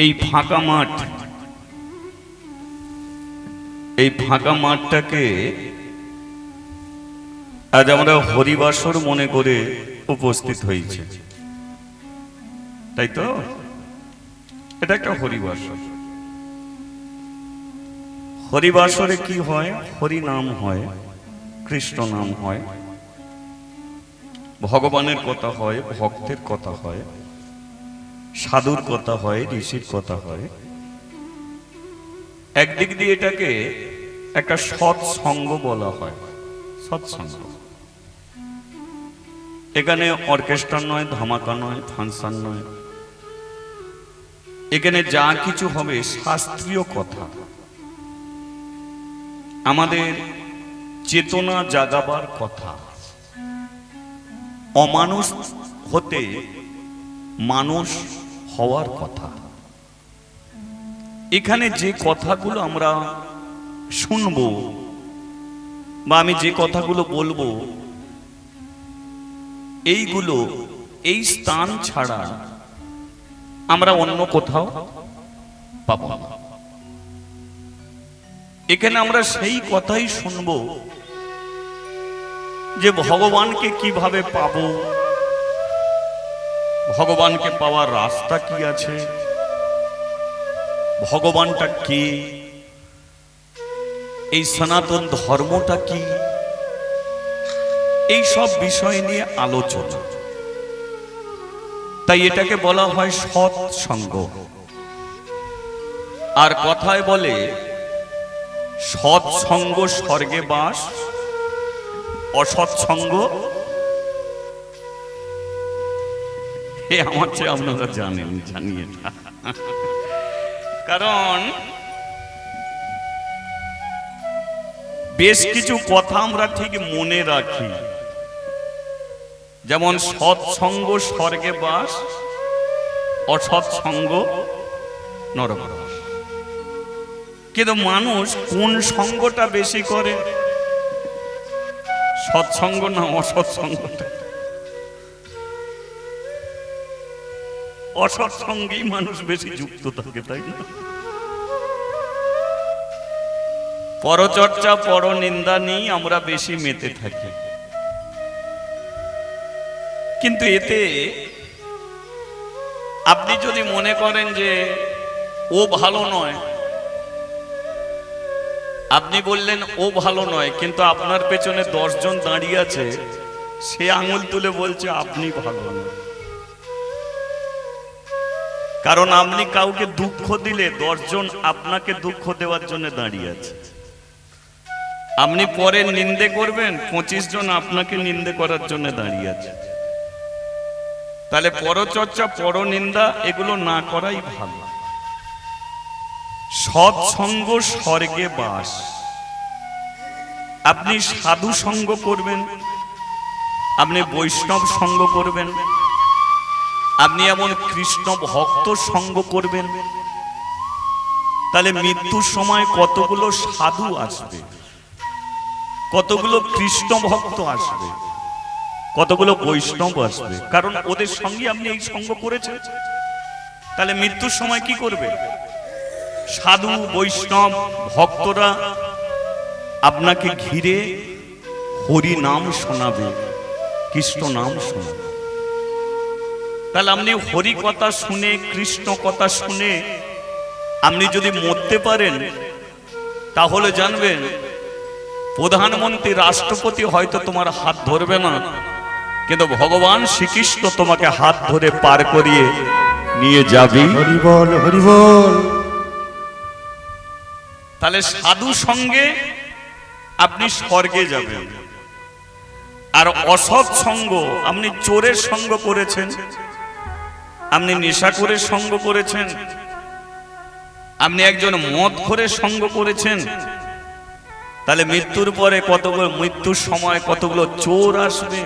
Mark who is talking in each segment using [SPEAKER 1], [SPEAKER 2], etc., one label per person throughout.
[SPEAKER 1] এই ফাঁকা মাঠ, এই ফাঁকা মাঠটাকে আজ আমরা হরিবাসর মনে করে উপস্থিত হয়েছে, তাই তো? এটা একটা হরিবাসর। হরিবাসরে কি হয়? হরি নাম হয়, কৃষ্ণ নাম হয়, ভগবানের কথা হয়, ভক্তের কথা হয়, সাধুর কথা হয়, ঋষির কথা হয়। একদিক দিয়ে এটাকে একটা সৎসঙ্গ বলা হয়, সৎসঙ্গ। এখানে অর্কেস্ট্রা নয়, ধামাকা নয়, ফাংশন নয়, এখানে যা কিছু হবে শাস্ত্রীয় কথা, আমাদের চেতনা জাগাবার কথা, অমানুষ হতে মানুষ হওয়ার কথা। এখানে যে কথাগুলো আমরা শুনবো বা আমি যে কথাগুলো বলবো, এইগুলো এই স্থান ছাড়া আমরা অন্য কোথাও পাবো না। এখানে আমরা সেই কথাই শুনবো যে ভগবানকে কিভাবে পাবো, ভগবানকে পাওয়ার রাস্তা কি আছে, ভগবানটা কে, এই সনাতন ধর্মটা কি, এই সব বিষয় নিয়ে আলোচনা। তাই এটাকে বলা হয় সৎসঙ্গ। আর কথায় বলে সৎসঙ্গ স্বর্গে বাস, অসৎসঙ্গ আমার চেয়ে আপনারা জানেন, জানিয়ে। কারণ বেশ কিছু কথা আমরা ঠিক মনে রাখি, যেমন সৎসঙ্গ স্বর্গে বাস, অসৎসঙ্গ নরকবাস। কিন্তু মানুষ কোন সঙ্গটা বেশি করে, সৎসঙ্গ না অসৎসঙ্গটা? অসৎসঙ্গেই মানুষ বেশি যুক্ত থাকে, তাই না? পরচর্চা, পরনিন্দা নিয়ে আমরা বেশি মেতে থাকি। কিন্তু এতে আপনি যদি মনে করেন যে ও ভালো নয়, আপনি বললেন ও ভালো নয়, কিন্তু আপনার পেছনে 10 জন দাঁড়িয়ে আছে, সে আঙুল তুলে বলছে আপনি ভালো নয়। কারণ আপনি কাউকে দুঃখ দিলে 10 জন আপনাকে দুঃখ দেওয়ার জন্য দাঁড়িয়ে আছে। আপনি পরে নিন্দে করবেন, 25 জন আপনাকে নিন্দে করার জন্য দাঁড়িয়ে আছে। তাহলে পরচর্চা, পরনিন্দা এগুলো না করাই ভালো। সৎসঙ্গ স্বর্গে বাস। আপনি সাধু সঙ্গ করবেন, আপনি বৈষ্ণব সঙ্গ করবেন, আপনি এমন কৃষ্ণ ভক্ত সঙ্গ করবেন, তাহলে মৃত্যুর সময় কতগুলো সাধু আসবে, কতগুলো কৃষ্ণ ভক্ত আসবে, কতগুলো বৈষ্ণব আসবে। কারণ ওদের সঙ্গে আপনি এই সঙ্গ করেছেন। তাহলে মৃত্যুর সময় কি করবে? সাধু, বৈষ্ণব, ভক্তরা আপনাকে ঘিরে হরি নাম শোনাবে, কৃষ্ণ নাম শোনাবে। তাহলে আপনি হরি কথা শুনে, কৃষ্ণ কথা শুনে আপনি যদি মরতে পারেন, তাহলে জানবেন প্রধানমন্ত্রী, রাষ্ট্রপতি হয়তো তোমার হাত ধরবে না, কিন্তু ভগবান শ্রীকৃষ্ণ তোমাকে হাত ধরে পার করিয়ে নিয়ে যাবে।
[SPEAKER 2] হরি বল, হরি বল।
[SPEAKER 1] তাহলে সাধু সঙ্গে আপনি স্বর্গে যাবেন। আর অসৎ সঙ্গ, আপনি চোরের সঙ্গ করেছেন, আপনি নেশাখোরের সঙ্গ করেছেন, আপনি একজন মদখোরের সঙ্গ করেছেন, তাহলে মৃত্যুর পরে কতগুলো, মৃত্যুর সময় কতগুলো চোর আসবে,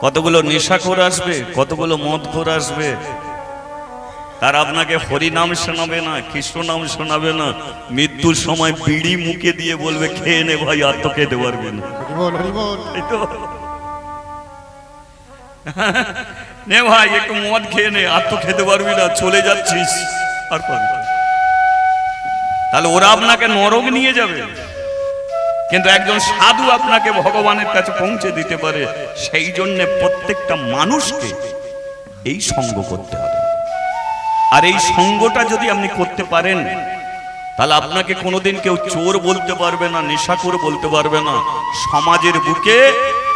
[SPEAKER 1] কতগুলো নেশাখোর আসবে, কতগুলো মদখোর আসবে। তারা আপনাকে হরি নাম শোনাবে না, কৃষ্ণ নাম শোনাবে না, মৃত্যুর সময় বিড়ি মুখে দিয়ে বলবে খেয়ে নে ভাই, আর তো খেতে পারবে না।
[SPEAKER 2] হরি বল, হরি বল।
[SPEAKER 1] নে ভাই একটু মদ খেয়ে নে, আর তো খেতে পারবি না, চলে যাচ্ছিস আর পারবি না। তাহলে ওরা আপনাকে নরক নিয়ে যাবে, কিন্তু একজন সাধু আপনাকে ভগবানের কাছে পৌঁছে দিতে পারে। সেই জন্য প্রত্যেকটা মানুষকে এই সঙ্গ করতে হবে। আর এই সঙ্গটা যদি আপনি করতে পারেন, তাহলে আপনাকে কোনোদিন কেউ চোর বলতে পারবে না, নেশাখোর বলতে পারবে না। সমাজের বুকে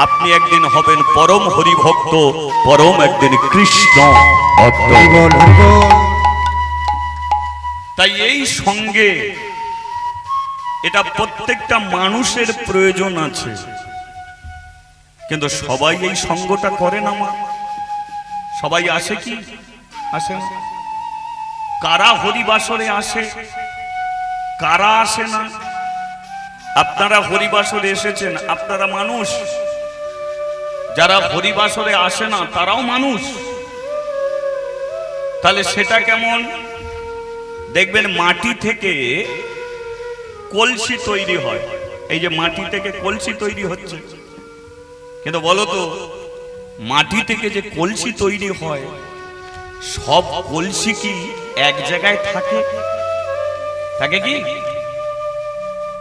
[SPEAKER 1] আপনি একদিন হবেন পরম হরিভক্ত, পরম একদিন কৃষ্ণ ভক্ত।
[SPEAKER 2] হরিবল হরিবল।
[SPEAKER 1] তাই এই সঙ্গে এটা প্রত্যেকটা মানুষের প্রয়োজন আছে, কিন্তু সবাই এই সঙ্গটা করে না। মা সবাই আসে কি আসে না? কারা হরিবাসরে আসে, কারা আসে না? আপনারা হরিবাসরে এসেছেন, আপনারা মানুষ। যারা হরিবাসরে আসে না তারাও মানুষ। তাহলে সেটা কেমন? দেখবেন মাটি থেকে কলসি তৈরি হয়, এই যে মাটি থেকে কলসি তৈরি হচ্ছে, কিন্তু বলো তো মাটি থেকে যে কলসি তৈরি হয়, সব কলসি কি এক জায়গায় থাকে? থাকে কি?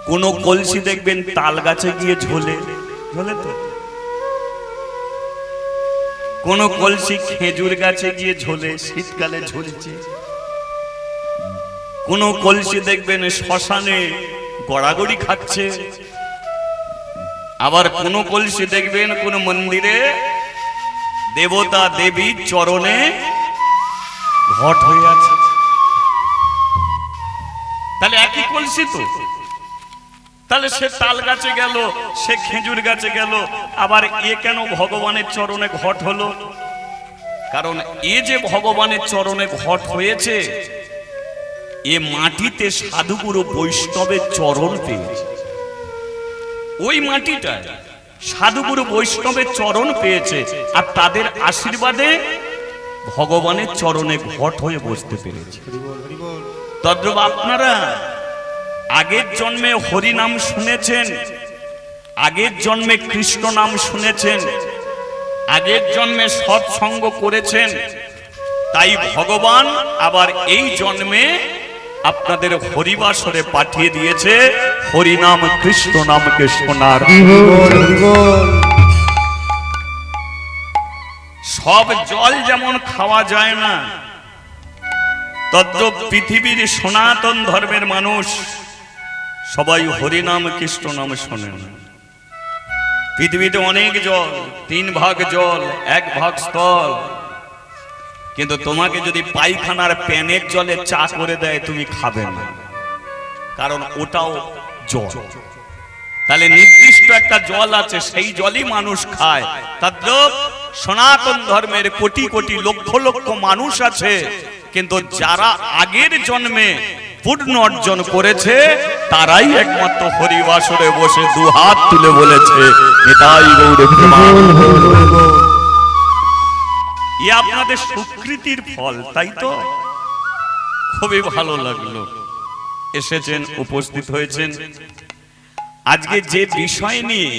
[SPEAKER 1] কোন কলসি দেখবেন তাল গাছে গিয়ে ঝোলে, ঝোলে তো। কোন কলসি খেজুর গাছে গিয়ে ঝোলে, শীতকালে ঝুলছে। কোন কলসি দেখবেন শ্মশানে গড়াগড়ি খাচ্ছে। আবার কোন কলসি দেখবেন কোন মন্দিরে দেবতা দেবীর চরণে ঘট হয়ে আছে। তাহলে একই কলসি তো। তাহলে সে তাল গাছে গেল, সে খেজুর গাছে গেল, আবার এ কেন ভগবানের চরণে ঘট হলো? কারণ এ যে ভগবানের চরণে ঘট হয়েছে, এ মাটিতে সাধুগুরু বৈষ্ণবের চরণ পেয়েছে। ওই মাটিটা সাধুগুরু বৈষ্ণবের চরণ পেয়েছে, আর তাদের আশীর্বাদে ভগবানের চরণে ঘট হয়ে বসতে পেরেছে। তদ্রূপ আপনারা আগের জন্মে হরি নাম শুনেছেন, আগের জন্মে কৃষ্ণ নাম শুনেছেন, আগের জন্মে সৎসঙ্গ করেছেন, তাই ভগবান আবার এই জন্মে আপনাদের হরিবাসরে পাঠিয়ে দিয়েছে হরিনাম কৃষ্ণ নামকে শোনার। সব জল যেমন খাওয়া যায় না, তদ্রূপ পৃথিবীর সনাতন ধর্মের মানুষ সবাই হরিনাম কৃষ্ণ নাম শোনেন। পৃথিবীতে অনেক জল, 3 ভাগ জল, 1 ভাগ স্থল, কিন্তু তোমাকে যদি পায়খানার প্যানের জলে চা করে দেয় তুমি খাবে না, কারণ ওটাও জল। তাহলে নির্দিষ্ট একটা জল আছে, সেই জলই মানুষ খায়। তদ্রূপ সনাতন ধর্মের কোটি কোটি লক্ষ লক্ষ মানুষ আছে, কিন্তু যারা আগের জন্মে পূর্ণ অর্জন করেছে তারাই একমাত্র হরিবাসরে বসে দুহাত তুলে বলেছে নিতাই গৌর প্রেমানন্দ। এ আপনাদের সুকৃতির ফল, তাই তো? খুবই ভালো লাগলো এসেছেন, উপস্থিত হয়েছেন। আজকে যে বিষয় নিয়ে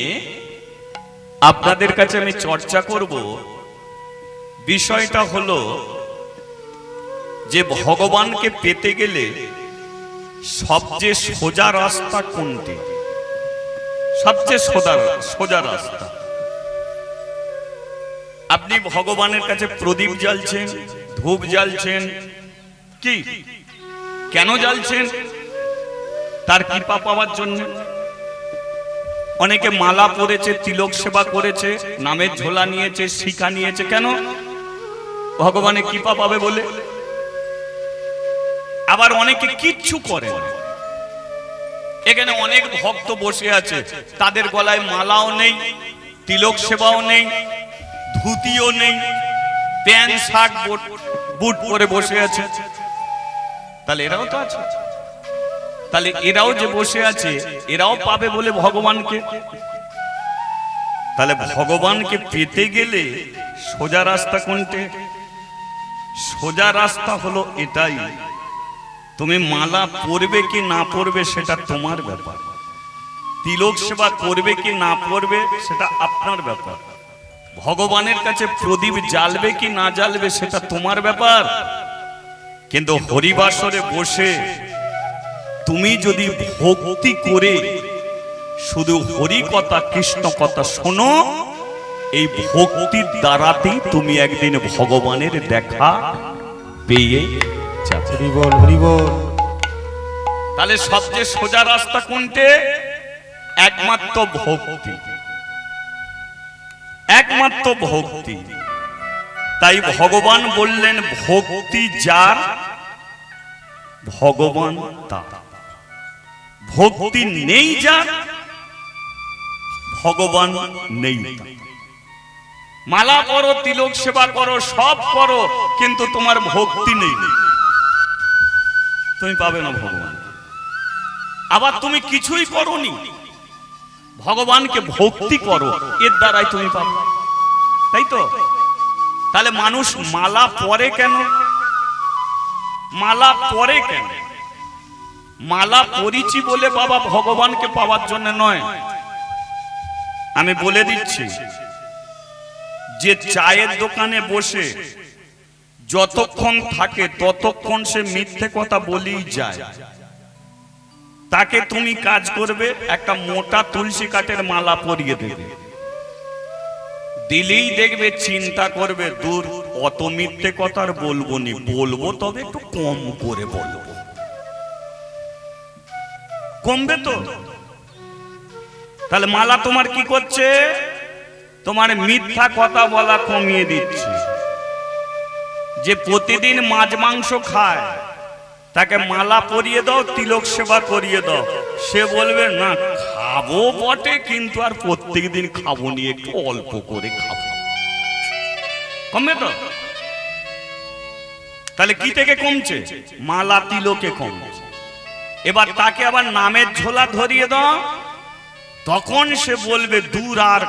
[SPEAKER 1] আপনাদের কাছে আমি চর্চা করব, বিষয়টা হলো যে ভগবানকে পেতে গেলে সবচেয়ে সোজা রাস্তা কোনটি? সবচেয়ে সোজা রাস্তা। আপনি ভগবানের কাছে প্রদীপ জ্বালছেন, ধূপ জ্বালছেন, কি কেন জ্বালছেন? তার কৃপা পাওয়ার জন্য। অনেকে মালা পরেছে, তিলক সেবা করেছে, নামের ঝোলা নিয়েছে, শিখা নিয়েছে, কেন? ভগবানের কৃপা পাবে বলে। আবার অনেকে কিচ্ছু করে না। এখানে অনেক ভক্ত বসে আছে, তাদের গলায় মালাও নেই, তিলক সেবাও নেই, ধুতিও নেই, প্যান্ট শার্ট বুট পরে বসে আছে। তাহলে এরাও তো আছে। তাহলে এরাও যে বসে আছে, এরাও পাবে বলে ভগবানকে। তাহলে ভগবানকে পেতে গেলে সোজা রাস্তা কোনটি? সোজা রাস্তা হলো এটাই, তুমি মালা পরবে কি না পরবে সেটা তোমার ব্যাপার, তিলক সেবা করবে কি না করবে সেটা আপনার ব্যাপার। ভগবানের কাছে প্রদীপ জ্বালবে কি না জ্বালবে সেটা তোমার ব্যাপার, কিন্তু হরিবাসরে বসে তুমি যদি ভক্তি করে শুধু হরি কথা কৃষ্ণ কথা শোনো, এই ভক্তির দ্বারাতেই তুমি একদিন ভগবানের দেখা পেয়ে যাবে।
[SPEAKER 2] হরি বল হরি বল।
[SPEAKER 1] তাহলে সবচেয়ে সোজা রাস্তা কোনটে? একমাত্র ভক্তি, একমাত্র ভক্তি। তাই ভগবান বললেন ভক্তি যার ভগবান তার, ভক্তি নেই যার ভগবান নেই। মালা করো, তিলক সেবা করো, সব করো, কিন্তু তোমার ভক্তি নেই, তুমি পাবে না ভগবান। আবার তুমি কিছুই করোনি, ভগবানকে ভক্তি করো, এর দ্বারাই তুমি পাবে, তাই তো? তাহলে মানুষ মালা পরে কেন? মালা পরে কেন? মালা পরিছি বলে বাবা ভগবানকে পাওয়ার জন্য নয়। আমি বলে দিচ্ছি, যে চায়ের দোকানে বসে যতক্ষণ থাকে ততক্ষণ সে মিথ্যে কথা বলেই যায়, তাকে তুমি কাজ করবে একটা মোটা তুলসী কাঠের মালা পরিয়ে দেবে, দিলেই দেখবে চিন্তা করবে দূর অত মিথ্যে কথা আর বলবো নি, বলবো তবে একটু কম করে বলবো, কমবে তো। তাহলে মালা তোমার কি করছে? তোমার মিথ্যা কথা বলা কমিয়ে দিচ্ছে। যে প্রতিদিন মাছ মাংস খায় তাকে মালা পরিয়ে দাও, তিলক সেবা করিয়ে দাও, সে বলবে না খাবো বটে কিন্তু আর প্রত্যেকদিন খাবো নি, একটু অল্প করে খাবো, কমবে তো? তাহলে কি থেকে কমছে? মালা তিলকে কমছে। এবার তাকে আবার নামের ঝোলা ধরিয়ে দাও, তখন সে বলবে দূর আর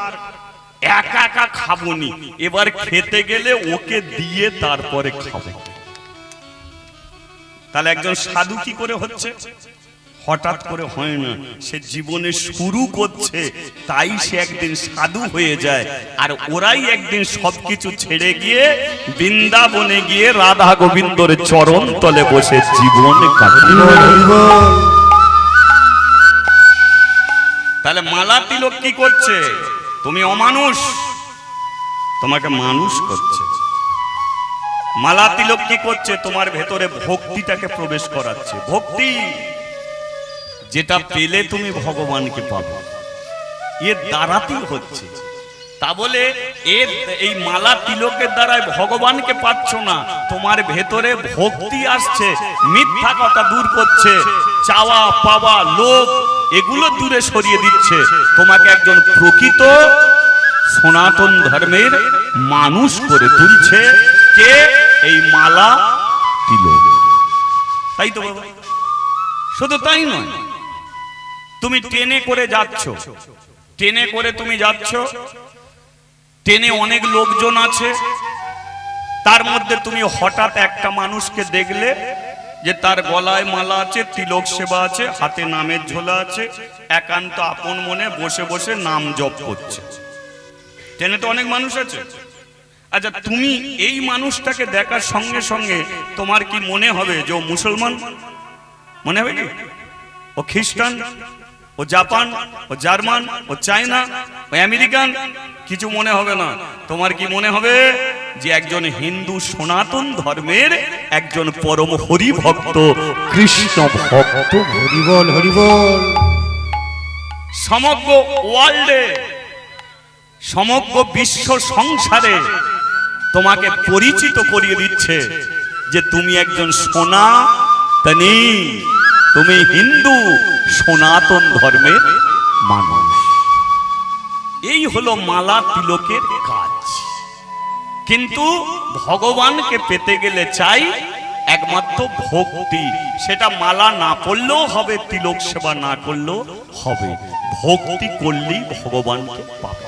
[SPEAKER 1] একা একা খাবো নি, এবার খেতে গেলে ওকে দিয়ে তারপরে খাবো। তাহলে একজন সাধু কি করে হচ্ছে? হঠাৎ করে হয় না, সে জীবনে শুরু করছে, তাই সে একদিন সাধু হয়ে যায়। আর ওরাই একদিন সবকিছু ছেড়ে গিয়ে বৃন্দাবনে গিয়ে রাধা গোবিন্দর চরণ তলে বসে জীবন কাটিয়ে। তাহলে মালা তিলক কি করছে? তুমি অমানুষ, তোমাকে মানুষ করছে। মালা তিলক কি করছে? তোমার ভেতরে ভক্তিটাকে প্রবেশ করাচ্ছে। ভক্তি যেটা পেলে তুমি ভগবানকে পাবে, এর দ্বারাতেই হচ্ছে। তা বলে এই মালা তিলকের দ্বারাই ভগবানকে পাচ্ছ না, তোমার ভেতরে ভক্তি আসছে, মিথ্যা কথা দূর করছে, চাওয়া পাওয়া লোভ এগুলো দূরে সরিয়ে দিচ্ছে, তোমাকে একজন প্রকৃত সনাতন ধর্মের মানুষ করে তুলছে। কে? এই মালা তিলক। তাই তো বাবা? শুধু তাই নয়, তুমি ট্রেনে করে যাচ্ছ, ট্রেনে করে তুমি যাচ্ছ, ট্রেনে অনেক লোকজন আছে, তার মধ্যে তুমি হঠাৎ একটা মানুষকে দেখলে যে তার গলায় মালা আছে, তিলক সেবা আছে, হাতে নামের ঝোলা আছে, একান্ত আপন মনে বসে বসে নাম জপ করছে। ট্রেনে তো অনেক মানুষ আছে। আচ্ছা, তুমি এই মানুষটাকে দেখার সঙ্গে সঙ্গে তোমার কি মনে হবে যে ও মুসলমান? মনে হবে কি? ও খ্রিস্টান, ও জাপান, ও জার্মান, ও চায়না, ও আমেরিকান? কিছু মনে হবে না। তোমার কি মনে হবে? যে একজন হিন্দু সনাতন ধর্মের একজন পরম হরি ভক্ত, কৃষ্ণ ভক্ত।
[SPEAKER 2] হরি বল হরি বল।
[SPEAKER 1] সমগ্র ওয়ার্ল্ডে, সমগ্র বিশ্ব সংসারে তোমাকে পরিচিত করিয়ে দিচ্ছে যে তুমি একজন সনাতনী, তুমি হিন্দু সনাতন ধর্মের মানুষ। এই হলো মালা তিলকের কাজ। কিন্তু ভগবানকে পেতে গেলে চাই একমাত্র ভক্তি। সেটা মালা না পড়লেও হবে, তিলক সেবা না করলেও হবে, ভক্তি করলেই ভগবানকে পাবে।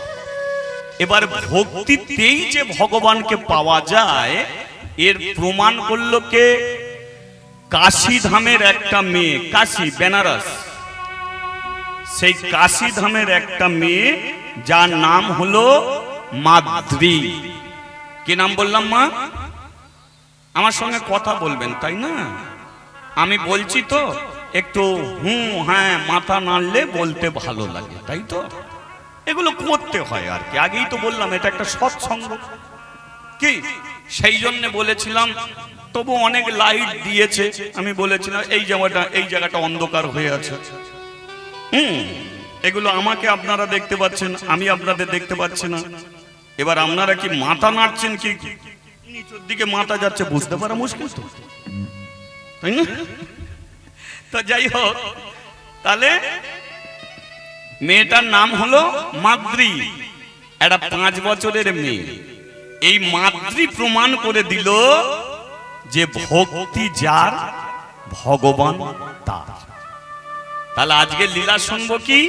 [SPEAKER 1] এবার ভক্তিতেই যে ভগবানকে পাওয়া যায় এর প্রমাণ করল কে? কাশী ধামের একটা মেয়ে, কাশী বেনারস, সেই কাশী ধামের একটা মেয়ে যার নাম হলো মাদ্রি। কি নাম বললাম মা? আমার সঙ্গে কথা বলবেন তাই না? আমি বলছি তো একটু হ্যাঁ মাথা নাড়লে বলতে ভালো লাগে, তাই তো? এগুলো করতে হয় আর কি। আগেই তো বললাম এটা একটা সৎসঙ্গ, কি সেই জন্য বলেছিলাম। তবু অনেক লাইট দিয়েছে, আমি বলেছিলাম এই জায়গাটা অন্ধকার হয়ে আছে। এগুলো আমাকে আপনারা দেখতে পাচ্ছেন, আমি আপনাদের দেখতে পাচ্ছি না। এবার আপনারা কি মাথা নাড়ছেন কি নিচের দিকে মাথা যাচ্ছে বুঝতে পারা মুশকিল তো, তাই না? তো যাই হোক, তাহলে মেয়েটার নাম হলো মাদ্রি, একটা 5 বছরের মেয়ে। এই মাদ্রি প্রমাণ করে দিল যে ভক্তি যার ভগবান তার। তাহলে আজকে লীলা শুনবো কি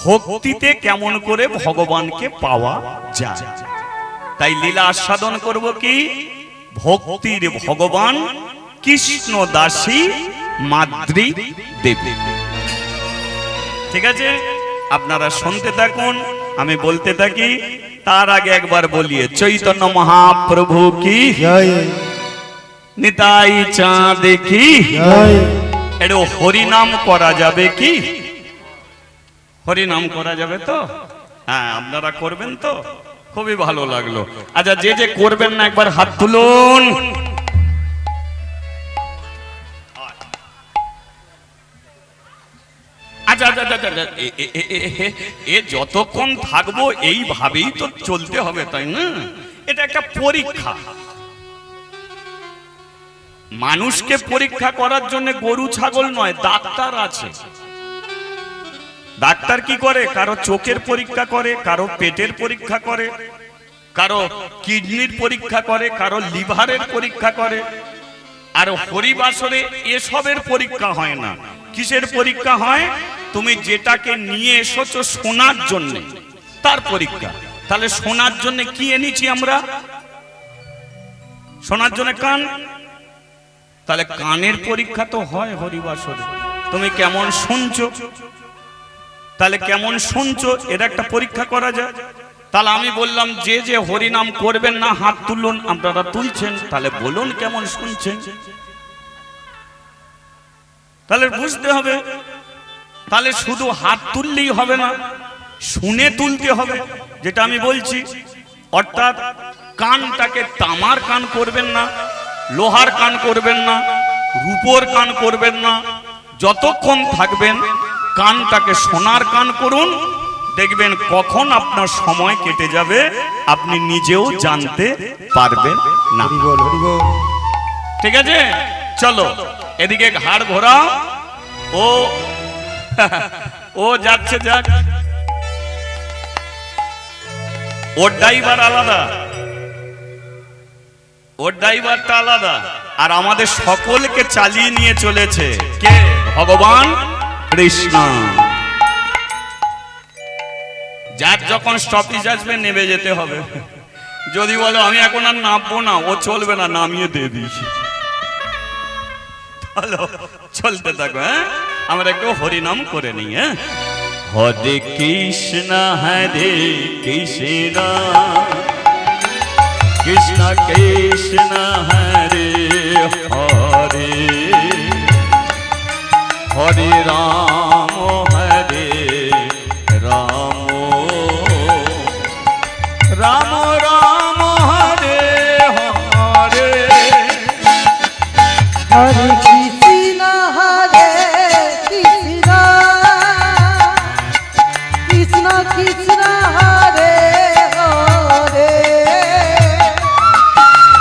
[SPEAKER 1] ভক্তিতে কেমন করে ভগবানকে পাওয়া যায়। তাই লীলা আস্বাদন করব কি ভক্তির ভগবান কৃষ্ণ দাসী মাদ্রি দেবী। ঠিক আছে, আপনারা শুনতে থাকুন, আমি বলতে থাকি। তার আগে একবার বলিয়ে চৈতন্য মহাপ্রভু কি
[SPEAKER 2] জয়,
[SPEAKER 1] নিতাই চাঁদ কি
[SPEAKER 2] জয়।
[SPEAKER 1] একটু হরিনাম করা যাবে কি? হরিনাম করা যাবে তো? হ্যাঁ, আপনারা করবেন তো? খুবই ভালো লাগলো। আচ্ছা, যে যে করবেন না একবার হাত তুলুন। আচ্ছা আচ্ছা আচ্ছা, এ যতক্ষণ থাকবো এইভাবেই তো চলতে হবে, তাই না? এটা একটা পরীক্ষা। মানুষকে পরীক্ষা করার জন্য গরু ছাগল নয়, ডাক্তার আছে। ডাক্তার কি করে? কারো চোখের পরীক্ষা করে, কারো পেটের পরীক্ষা করে, কারো কিডনির পরীক্ষা করে, কারো লিভারের পরীক্ষা করে। আর হরিবাসরে এসবের পরীক্ষা হয় না। কিসের পরীক্ষা হয়? তুমি যেটাকে নিয়ে এসেছো শোনার জন্য, তার পরীক্ষা। তাহলে শোনার জন্য কি এনেছি আমরা? শোনার জন্য কান। তাহলে কানের পরীক্ষা তো হয় হরিবাসরে। তুমি কেমন শুনছো, তাহলে কেমন শুনছো এর একটা পরীক্ষা করা যায়। তাহলে আমি বললাম যে যে হরিনাম করবেন না হাত তুলুন। আপনারা তুলছেন, তাহলে বলুন কেমন শুনছেন। তাহলে বুঝতে হবে। তাহলে শুধু হাত তুললেই হবে না, শুনে তুলতে হবে, যেটা আমি বলছি। অর্থাৎ কানটাকে তামার কান করবেন না, লোহার কান করবেন না, রূপোর কান করবেন না। যতক্ষণ থাকবেন কানটাকে সোনার কান করুন। দেখবেন কখন আপনার সময় কেটে যাবে আপনি নিজেও জানতে পারবেন না।
[SPEAKER 2] হরি বল, হরি বল।
[SPEAKER 1] ঠিক আছে, চলো এদিকে ঘাড় ঘোরাও। ও যাচ্ছে, যাক। ওর ড্রাইভার আলাদা, ওর ড্রাইভারটা আলাদা। আর আমাদের সকলকে চালিয়ে নিয়ে চলেছে কে? ভগবান কৃষ্ণ। যার যখন স্টপেজ আসবে নেমে যেতে হবে। যদি বলো আমি এখন আর নামবো না, ও চলবে না, নামিয়ে দিয়ে দিয়েছি। চলো চলতে থাকো। হ্যাঁ, আমরা একটু হরিনাম করে নিই। হ্যাঁ, হরে কৃষ্ণ হরে কৃষ্ণ কৃষ্ণ কৃষ্ণ হরে হরে হরে রাম হরে রাম রাম রাম হরে হরে
[SPEAKER 3] হরে কৃষ্ণ হরে কৃষ্ণ কৃষ্ণ কৃষ্ণ হরে হরে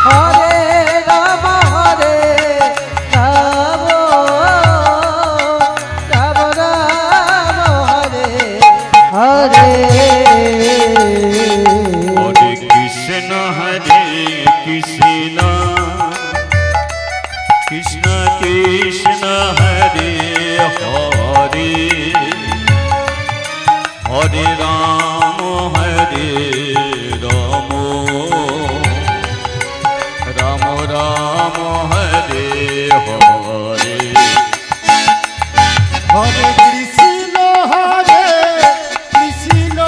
[SPEAKER 3] হরে রাম রাম রাম রাম হরে হরে।
[SPEAKER 1] হরে কৃষ্ণ কৃষ্ণ কৃষ্ণ কৃষ্ণ হরে হরে হরে রাম রাম রাম হরে হরে।
[SPEAKER 2] হরে কৃষ্ণ কৃষ্ণ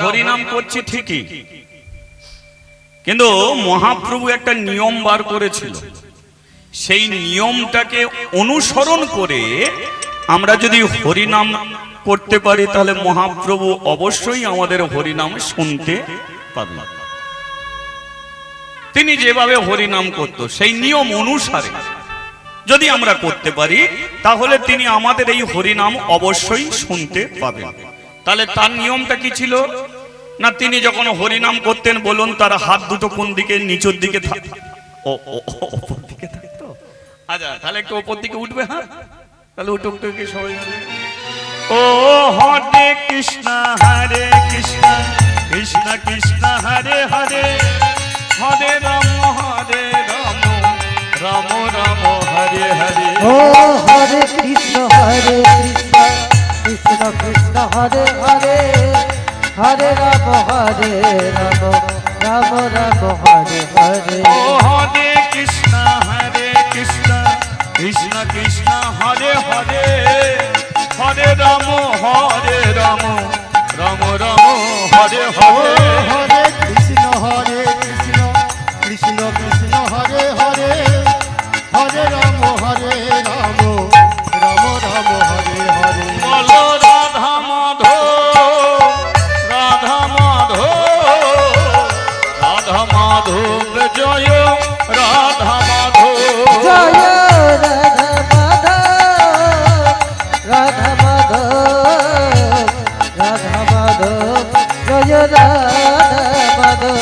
[SPEAKER 1] হরিনাম করছি ঠিকই, কিন্তু মহাপ্রভু একটা নিয়ম বার করেছিল। সেই নিয়মটাকে অনুসরণ করে আমরা যদি হরিনাম করতে পারি তাহলে মহাপ্রভু অবশ্যই আমাদের হরিনাম শুনতে পারবেন। তিনি যেভাবে হরিনাম করত সেই নিয়ম অনুসারে যদি আমরা করতে পারি তাহলে তিনি আমাদের এই হরিনাম অবশ্যই শুনতে পাবেন। তাহলে তার নিয়মটা কি ছিল না, তিনি যখন হরিনাম করতেন বলুন তার হাত দুটো কোন দিকে, নিচের দিকে ওপর দিকে থাকতো। আচ্ছা তাহলে একটু ওপর দিকে উঠবে, হ্যাঁ তাহলে উঠুক কি সবাই মিলে। ও হরে কৃষ্ণ হরে কৃষ্ণ কৃষ্ণ কৃষ্ণ হরে হরে হরে রাম রাম রাম হরে হরে।
[SPEAKER 3] ও হরে কৃষ্ণ কৃষ্ণ কৃষ্ণ হরে হরে হরে রাম রাম রাম হরে হরে।
[SPEAKER 1] ও হরে কৃষ্ণ কৃষ্ণ কৃষ্ণ হরে হরে হরে রাম রাম রাম হরে হরে।
[SPEAKER 2] হরে কৃষ্ণ কৃষ্ণ কৃষ্ণ হরে হরে হরে রাম রাম রাম হরে হরে।
[SPEAKER 1] বলো রাধা মাধব রাধা মাধব রাধা মাধব জয় রাধা মাধব
[SPEAKER 3] জয় রাধা মাধব রাধা মাধব জয় রাধা মাধব।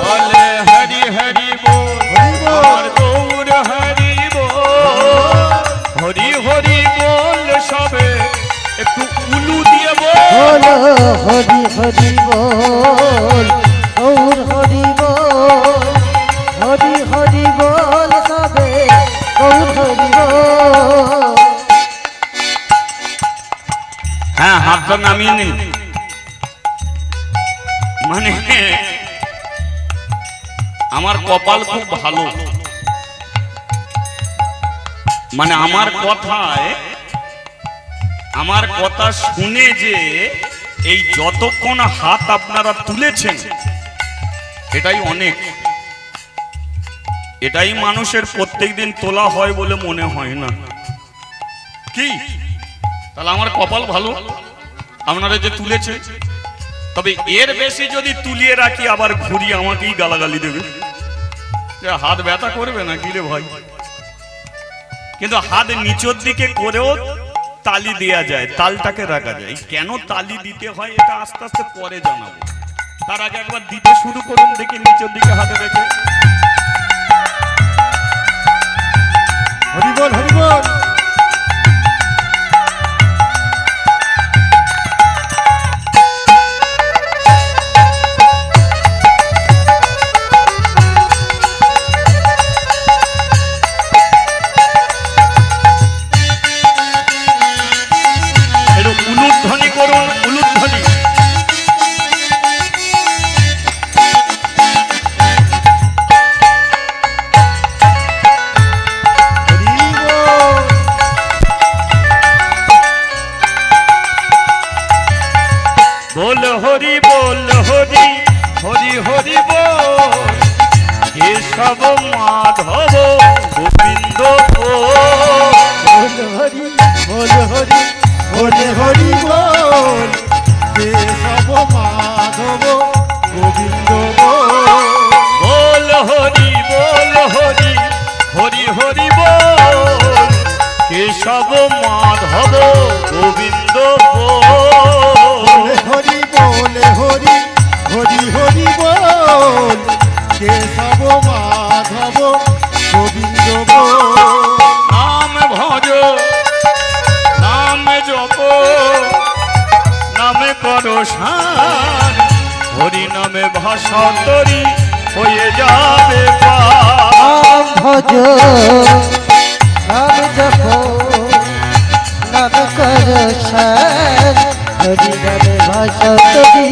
[SPEAKER 1] বলে হরি হরি বল আমার গৌর হরি বল, হরি হরি বল সবে একটু উলু দিয়ে বল।
[SPEAKER 3] হরি হরি বল গৌর হরি বল, হরি হরি বল সবে গৌর হরি বল।
[SPEAKER 1] হ্যাঁ হাতটা নামিয়ে নিন। মানে আমার কপাল খুব ভালো, মানে আমার কথা শুনে যে এই যতক্ষণ হাত আপনারা তুলেছেন এটাই অনেক। এটাই মানুষের প্রত্যেকদিন তোলা হয় বলে মনে হয় না কি? তাহলে আমার কপাল ভালো আপনারা যে তুলেছে। তবে এর বেশি যদি তুলিয়ে রাখি আবার ঘুরিয়ে আমাকেই গালাগালি দেবে যে হাত ব্যথা করবে না কি রে ভাই। কিন্তু হাত নিচের দিকে করেও তালি দেয়া যায়, তালটাকে রাখা যায়। কেন তালি দিতে হয় এটা আস্তে আস্তে পরে জানাবো, তার আগে একবার দিতে শুরু করুন দেখি নিচের দিকে হাতে রেখে।
[SPEAKER 2] হরি বল হরি বল।
[SPEAKER 1] উলুধ্বনি করুন, উলুধ্বনি। बोल हरि हरि हरि बोल केशव माधव गोविंद
[SPEAKER 2] बोल हरि हरि हरि बोल केशव माधव गोविंद
[SPEAKER 1] बोल हरि हरि हरि बोल केशव माधव गोविंद
[SPEAKER 2] बोल हरि हरि हरि बोल केशव माधव गोविंद
[SPEAKER 1] नाम भज नाम जप नाम करो सार हरि नामे भाषा तरी হয়ে যাবে
[SPEAKER 3] নাম ভজ নাম জপ নাম কর সার হরি নামে ভাষা তরি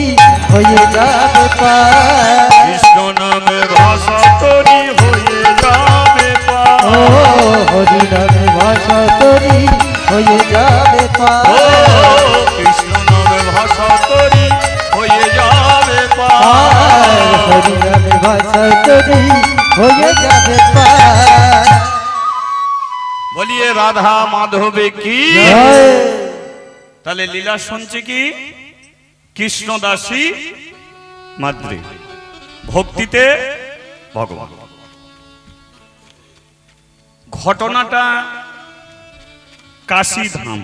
[SPEAKER 3] হয়ে যাবে পার।
[SPEAKER 1] কৃষ্ণ নামে ভাষা তরি হয়ে যাবে পার।
[SPEAKER 3] ও হরি নামে ভাষা তরি হয়ে যাবে পার।
[SPEAKER 1] ও কৃষ্ণ নামে ভাষা তরি হয়ে যাবে
[SPEAKER 3] তরি হয়ে যাবে পার।
[SPEAKER 1] বলিয়ে রাধা মাধবে কি।
[SPEAKER 3] জয়।
[SPEAKER 1] তাহলে লীলা শুনছে কি কৃষ্ণদাসী মাদ্রি, ভক্তিতে ভগবান। ঘটনাটা কাশী ধাম,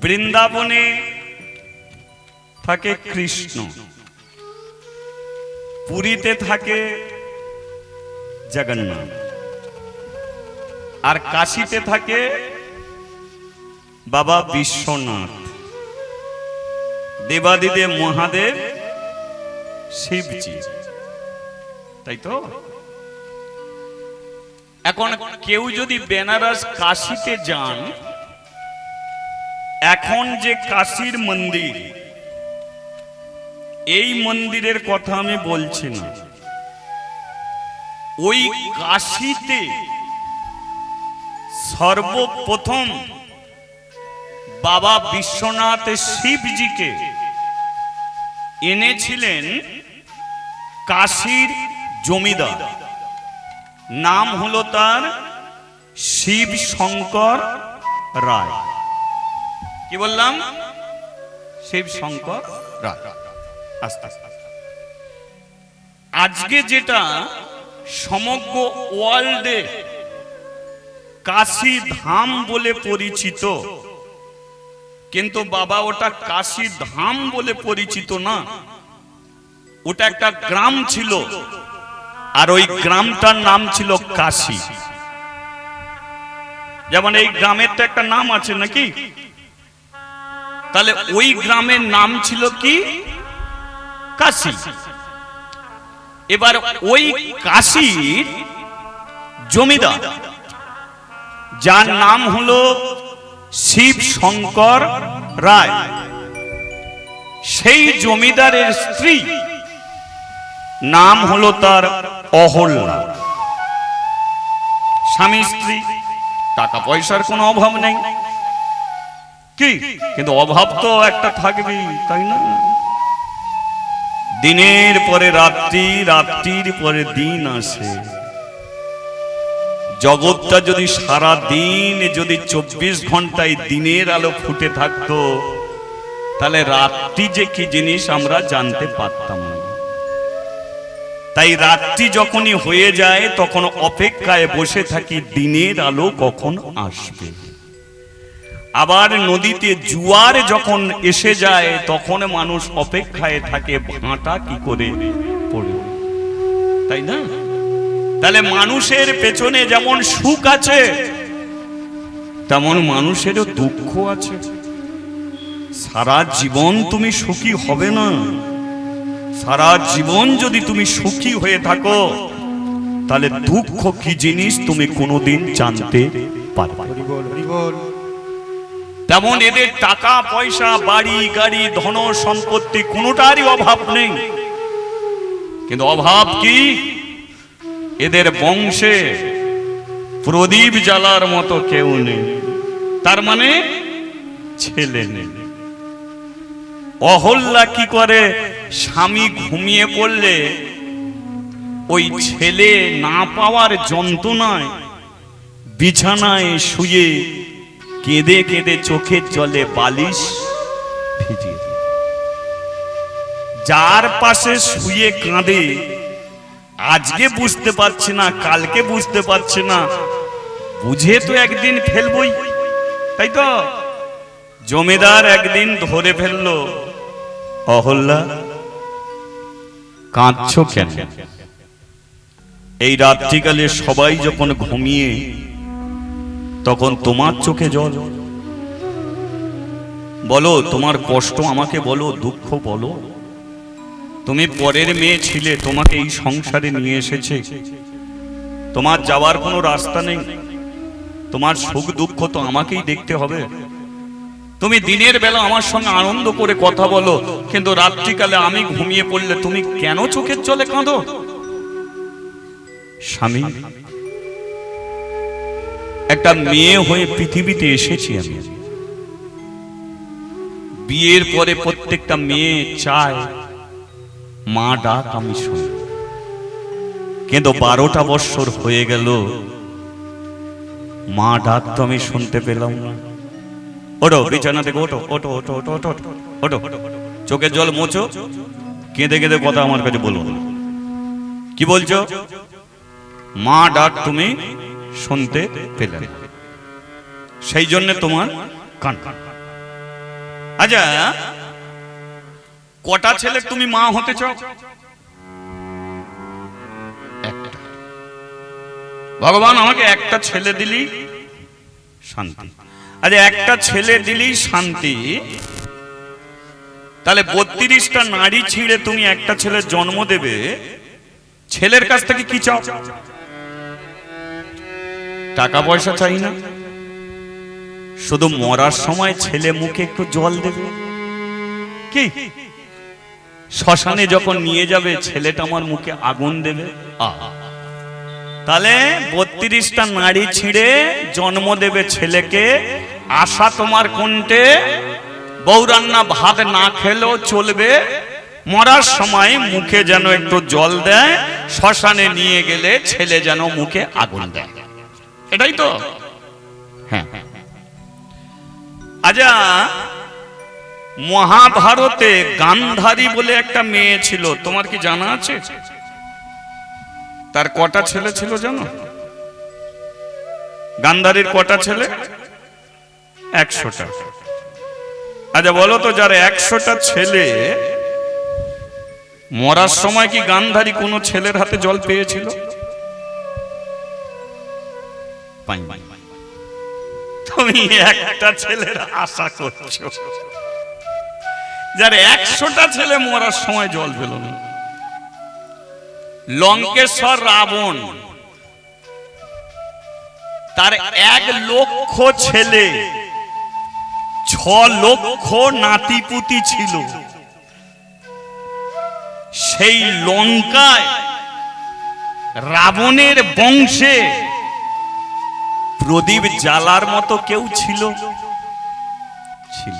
[SPEAKER 1] বৃন্দাবনে থাকে কৃষ্ণ, পুরীতে থাকে জগন্নাথ, আর কাশীতে থাকে বাবা বিশ্বনাথ, দেবাদিদেব মহাদেব শিবজি, তাই তো। এখন কেউ যদি বেনারস কাশীতে যান, এখন যে কাশীর মন্দির, এই মন্দিরের কথা আমি বলছি না, ওই কাশীতে সর্বপ্রথম বাবা বিশ্বনাথ শিবজিকে এনেছিলেন কাশীর জমিদার, নাম হলো তার শিব শঙ্কর রায়। কি বললাম? শিব শঙ্কর রায়। আস্তে আস্তে আজকে যেটা সমগ্র ওয়ার্ল্ডে কাশী ধাম বলে পরিচিত, কিন্তু বাবা ওটা কাশী ধাম বলে পরিচিত না, ওটা একটা গ্রাম ছিল, আর ওই গ্রামটার নাম ছিল কাশী। যেমন এই গ্রামের তো একটা নাম আছে নাকি, তাহলে ওই গ্রামের নাম ছিল কি? কাশী। এবার ওই কাশীর জমিদার, যার নাম হলো শিব শঙ্কর রায়, সেই জমিদারের স্ত্রী নাম হলো তার অহল্যা। স্বামী স্ত্রী, টাকা পয়সার কোনো অভাব নেই কি, কিন্তু অভাব তো একটা থাকবেই, তাই না? দিনের পরে রাত্রি, রাত্রির পরে দিন আসে। জগৎটা যদি সারা দিন যদি 24 ঘন্টায় দিনের আলো ফুটে থাকতো, তাহলে রাত্রি যে কি জিনিস আমরা জানতে পারতাম না। তাই রাত্রি যখনই হয়ে যায় তখন অপেক্ষায় বসে থাকি দিনের আলো কখন আসবে। আবার নদীতে জোয়ার যখন এসে যায় তখন মানুষ অপেক্ষায় থাকে ভাঁটা কি করে পড়ে, তাই না? তাহলে মানুষের পেছনে যেমন সুখ আছে, তেমন মানুষেরও দুঃখ আছে। সারা জীবন তুমি সুখী হবে না। সারা জীবন যদি তুমি সুখী হয়ে থাকো, তাহলে দুঃখ কি জিনিস তুমি কোনোদিন জানতে পারবে না। তেমন এদের টাকা পয়সা, বাড়ি গাড়ি, ধন সম্পত্তি কোনোটারই অভাব নেই, কিন্তু অভাব কি? এদের বংশে প্রদীপ জ্বালার মতো কেউ নেই, তার মানে ছেলে নেই। অহল্যা কি করে? স্বামী ঘুমিয়ে পড়লে ওই ছেলে না পাওয়ার যন্ত্রণায় বিছানায় শুয়ে কেঁদে কেঁদে চোখের জলে বালিশ ভিজিয়ে দেয়। যার পাশে শুয়ে কাঁদে, আজকে বুঝতে পারছে না, কালকে বুঝতে পারছে না, বুঝে তো একদিন ফেলবই, তাই তো? জমিদার একদিন ধরে ফেললো, অহল্যা কাঁদছো কেন? এই রাত্রিকালে সবাই যখন ঘুমিয়ে, তখন তোমার চোখে জল। বলো তোমার কষ্ট আমাকে বলো, দুঃখ বলো। তুমি পরের মেয়ে ছিলে, তোমাকে এই সংসারে নিয়ে এসেছে, তোমার যাওয়ার কোনো রাস্তা নেই, তোমার সুখ দুঃখ তো আমাকেই দেখতে হবে। তুমি দিনের বেলা আমার সঙ্গে আনন্দ করে কথা বলো, কিন্তু রাত্রিকালে আমি ঘুমিয়ে পড়লে তুমি কেন চোখের জলে কাঁদো? স্বামী, একটা মেয়ে হয়ে পৃথিবীতে এসেছি আমি। বিয়ের পরে প্রত্যেকটা মেয়ে চায় মা ডাক আমি শুনি। কিন্তু 12টা বৎসর হয়ে গেল, মা ডাক তো আমি শুনতে পেলাম না। ওঠো বিছানা থেকে, ওঠো ওঠো ওঠো ওঠো ওঠো ওঠো, চোখের জল মোছো, কেঁদে কেঁদে কথা আমার কাছে বলো। কি বলছো? মা ডাক তুমি শুনতে পেলে, সেই জন্য তোমার কান। আচ্ছা, কটা ছেলে তুমি মা হতে চাও? একটা। ভগবান আমাকে একটা ছেলে দিলি শান্তি। আচ্ছা, একটা ছেলে দিলি শান্তি, তাহলে 32টা নারী ছিঁড়ে তুমি একটা ছেলের জন্ম দেবে, ছেলের কাছ থেকে কি চাও? টাকা পয়সা চাই না, শুধু মরার সময় ছেলে মুখে একটু জল দেবে। কি শ্মশানে যখন নিয়ে যাবে ছেলেটা আমার মুখে আগুন দেবে। তাহলে 32টা নারী ছিঁড়ে জন্ম দেবে ছেলেকে, আশা তোমার কোনটে? বৌরান্না ভাত না খেলেও চলবে, মরার সময় মুখে যেন একটু জল দেয়, শ্মশানে নিয়ে গেলে ছেলে যেন মুখে আগুন দেয়। এটাই তো? হ্যাঁ। আচ্ছা, মহাভারতে গান্ধারী বলে একটা মেয়ে ছিল, তোমার কি জানা আছে? তার কটা ছেলে ছিল জানো? গান্ধারীর কটা ছেলে? 100টা। আচ্ছা বলো তো, যার 100টা ছেলে, মরার সময় কি গান্ধারী কোনো ছেলের হাতে জল পেয়েছিল? তুমি একটা ছেলের আশা করছো, যার 100টা ছেলে মরার সময় জল পেল না। লঙ্কেশ্বর রাবণ, তার 1 লক্ষ ছেলে, 6 লক্ষ নাতিপুতি ছিল। সেই লঙ্কায় রাবণের বংশে প্রদীপ জ্বালার মতো কেউ ছিল? ছিল।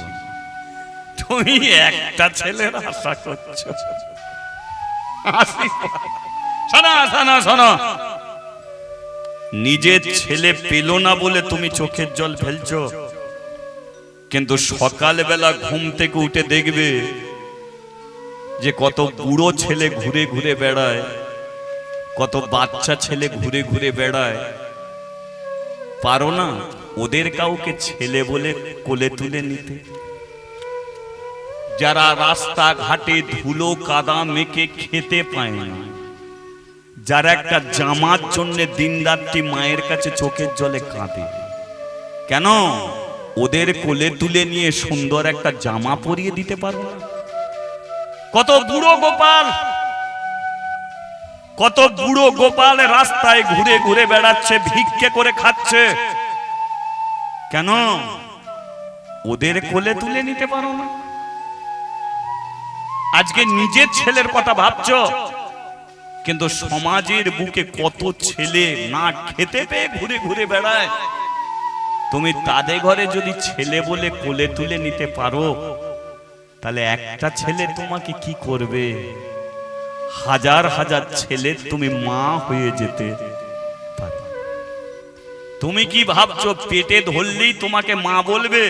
[SPEAKER 1] তুমি একটা ছেলের আশা করছো। শোনো শোনো শোনো, নিজের ছেলে পেল না বলে তুমি চোখের জল ফেলছো, কিন্তু সকালবেলা ঘুম থেকে উঠে দেখবে যে কত বুড়ো ছেলে ঘুরে ঘুরে বেড়ায়, কত বাচ্চা ছেলে ঘুরে ঘুরে বেড়ায়। পারো না ওদের কাউকে ছেলে বলে কোলে তুলে নিতে? যারা রাস্তা ঘাটে ধুলো কাদা মেখে খেতে পায় না, যারা একটা জামার জন্য দিনরাত্রি মায়ের কাছে চোখের জলে কাঁদে, কেন ওদের কোলে তুলে নিয়ে সুন্দর একটা জামা পরিয়ে দিতে পারো না? কত বুড়ো গোপাল, কত বুড়ো গোপাল রাস্তায় ঘুরে ঘুরে বেড়াচ্ছে, ভিক্ষে করে খাচ্ছে, কেন ওদের কোলে তুলে নিতে পারো না? আজকে নিজের ছেলের কথা ভাবছো, কিন্তু সমাজের বুকে কত ছেলে না খেতে পেয়ে ঘুরে ঘুরে বেড়ায়। তুমি তাদের ঘরে যদি ছেলে বলে কোলে তুলে নিতে পারো, তাহলে একটা ছেলে তোমাকে কি করবে? হাজার হাজার ছেলে তুমি মা হয়ে যেতে পারো। তুমি কি ভাবছো পেটে ধরলেই তোমাকে মা বলবে?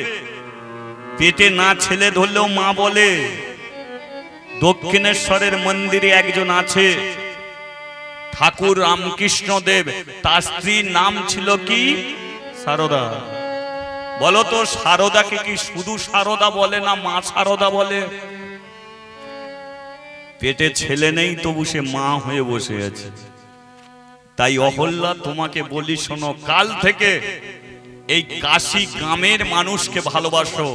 [SPEAKER 1] পেটে না ছেলে ধরলেও মা বলে। দক্ষিণেশ্বরের মন্দিরে একজন আছে, ঠাকুর রামকৃষ্ণ দেব, তার স্ত্রীর নাম ছিল কি? সারদা। বলো তো সারদাকে কি শুধু সারদা বলে না মা সারদা বলে? পেটে ছেলে নেই তবু সে মা হয়ে বসে আছে। তাই অহল্যা তোমাকে বলি শোনো, কাল থেকে এই কাশী গ্রামের মানুষকে ভালোবাসো,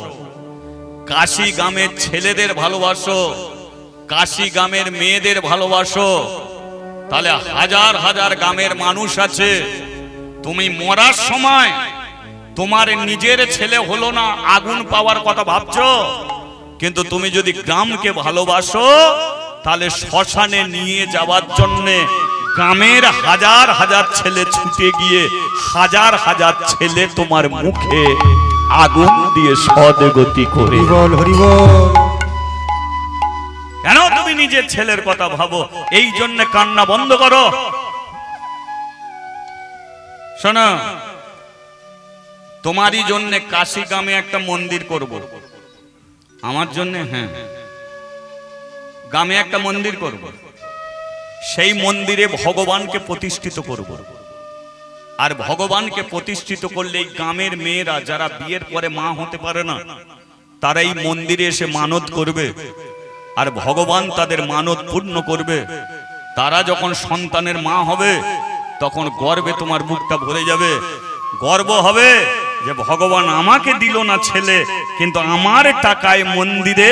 [SPEAKER 1] কাশী গ্রামের ছেলেদের ভালোবাসো, কাশী গ্রামের মেয়েদের ভালোবাসো, তাহলে হাজার হাজার গ্রামের মানুষ আছে। তুমি মরার সময় তোমার নিজের ছেলে হলো না, আগুন পাওয়ার কথা ভাবছো, কিন্তু তুমি যদি গ্রামকে ভালোবাসো, তাহলে শ্মশানে নিয়ে যাওয়ার জন্য গ্রামের হাজার হাজার ছেলে ছুটে গিয়ে হাজার হাজার ছেলে তোমার মুখে আগুন দিয়ে সদগতি করে।
[SPEAKER 2] হরিবল হরিবল।
[SPEAKER 1] কেন তুমি নিজের ছেলের কথা ভাবো? এই জন্য কান্না বন্ধ করো। শোনো, তোমারই জন্য কাশী গ্রামে একটা মন্দির করব। আমার জন্য? হ্যাঁ, গ্রামে একটা মন্দির করব। সেই মন্দিরে ভগবানকে প্রতিষ্ঠিত করব। আর ভগবানকে প্রতিষ্ঠিত করলে এই গ্রামের মেয়েরা যারা বিয়ের পরে মা হতে পারে না, তারা এই মন্দিরে এসে মানত করবে, আর ভগবান তাদের মানত পূর্ণ করবে। তারা যখন সন্তানের মা হবে, তখন গর্বে তোমার বুকটা ভরে যাবে। গর্ব হবে যে ভগবান আমাকে দিল না ছেলে, কিন্তু আমার টাকায় মন্দিরে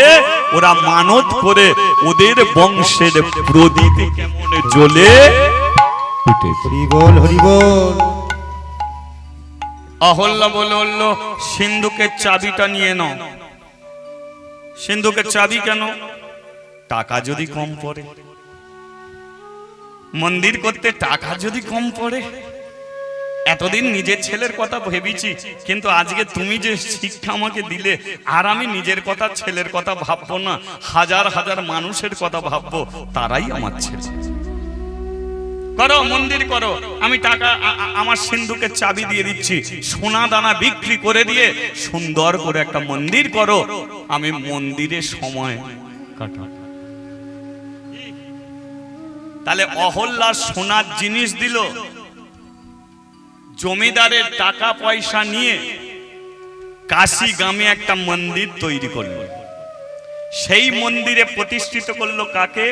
[SPEAKER 1] ওরা মানত করে ওদের বংশের প্রদীপ কেমন জ্বলে উঠেছে।
[SPEAKER 2] হরি বল, হরি বল।
[SPEAKER 1] অহল্যা বলল, সিন্ধুকের চাবিটা নিয়ে নাও। সিন্ধুকের চাবি কেন? টাকা যদি কম পড়ে, মন্দির করতে টাকা যদি কম পড়ে। এতদিন নিজের ছেলের কথা ভেবেছি, কিন্তু আজকে তুমি যে শিক্ষা আমাকে দিলে, আর আমি নিজের কথা ছেলের কথা ভাববো না, হাজার হাজার মানুষের কথা ভাববো, তারাই আমার ছেলে। করো, মন্দির করো। আমি টাকা, আমার সিন্ধুকের চাবি দিয়ে দিচ্ছি। সোনা দানা বিক্রি করে দিয়ে সুন্দর করে একটা মন্দির করো। আমি মন্দিরে সময় কাটাবো। তাহলে অহল্যা সোনার জিনিস দিল, জমিদারের টাকা পয়সা নিয়ে কাশী গ্রামে একটা মন্দির তৈরি করলো। সেই মন্দিরে প্রতিষ্ঠিত করলো কাকে?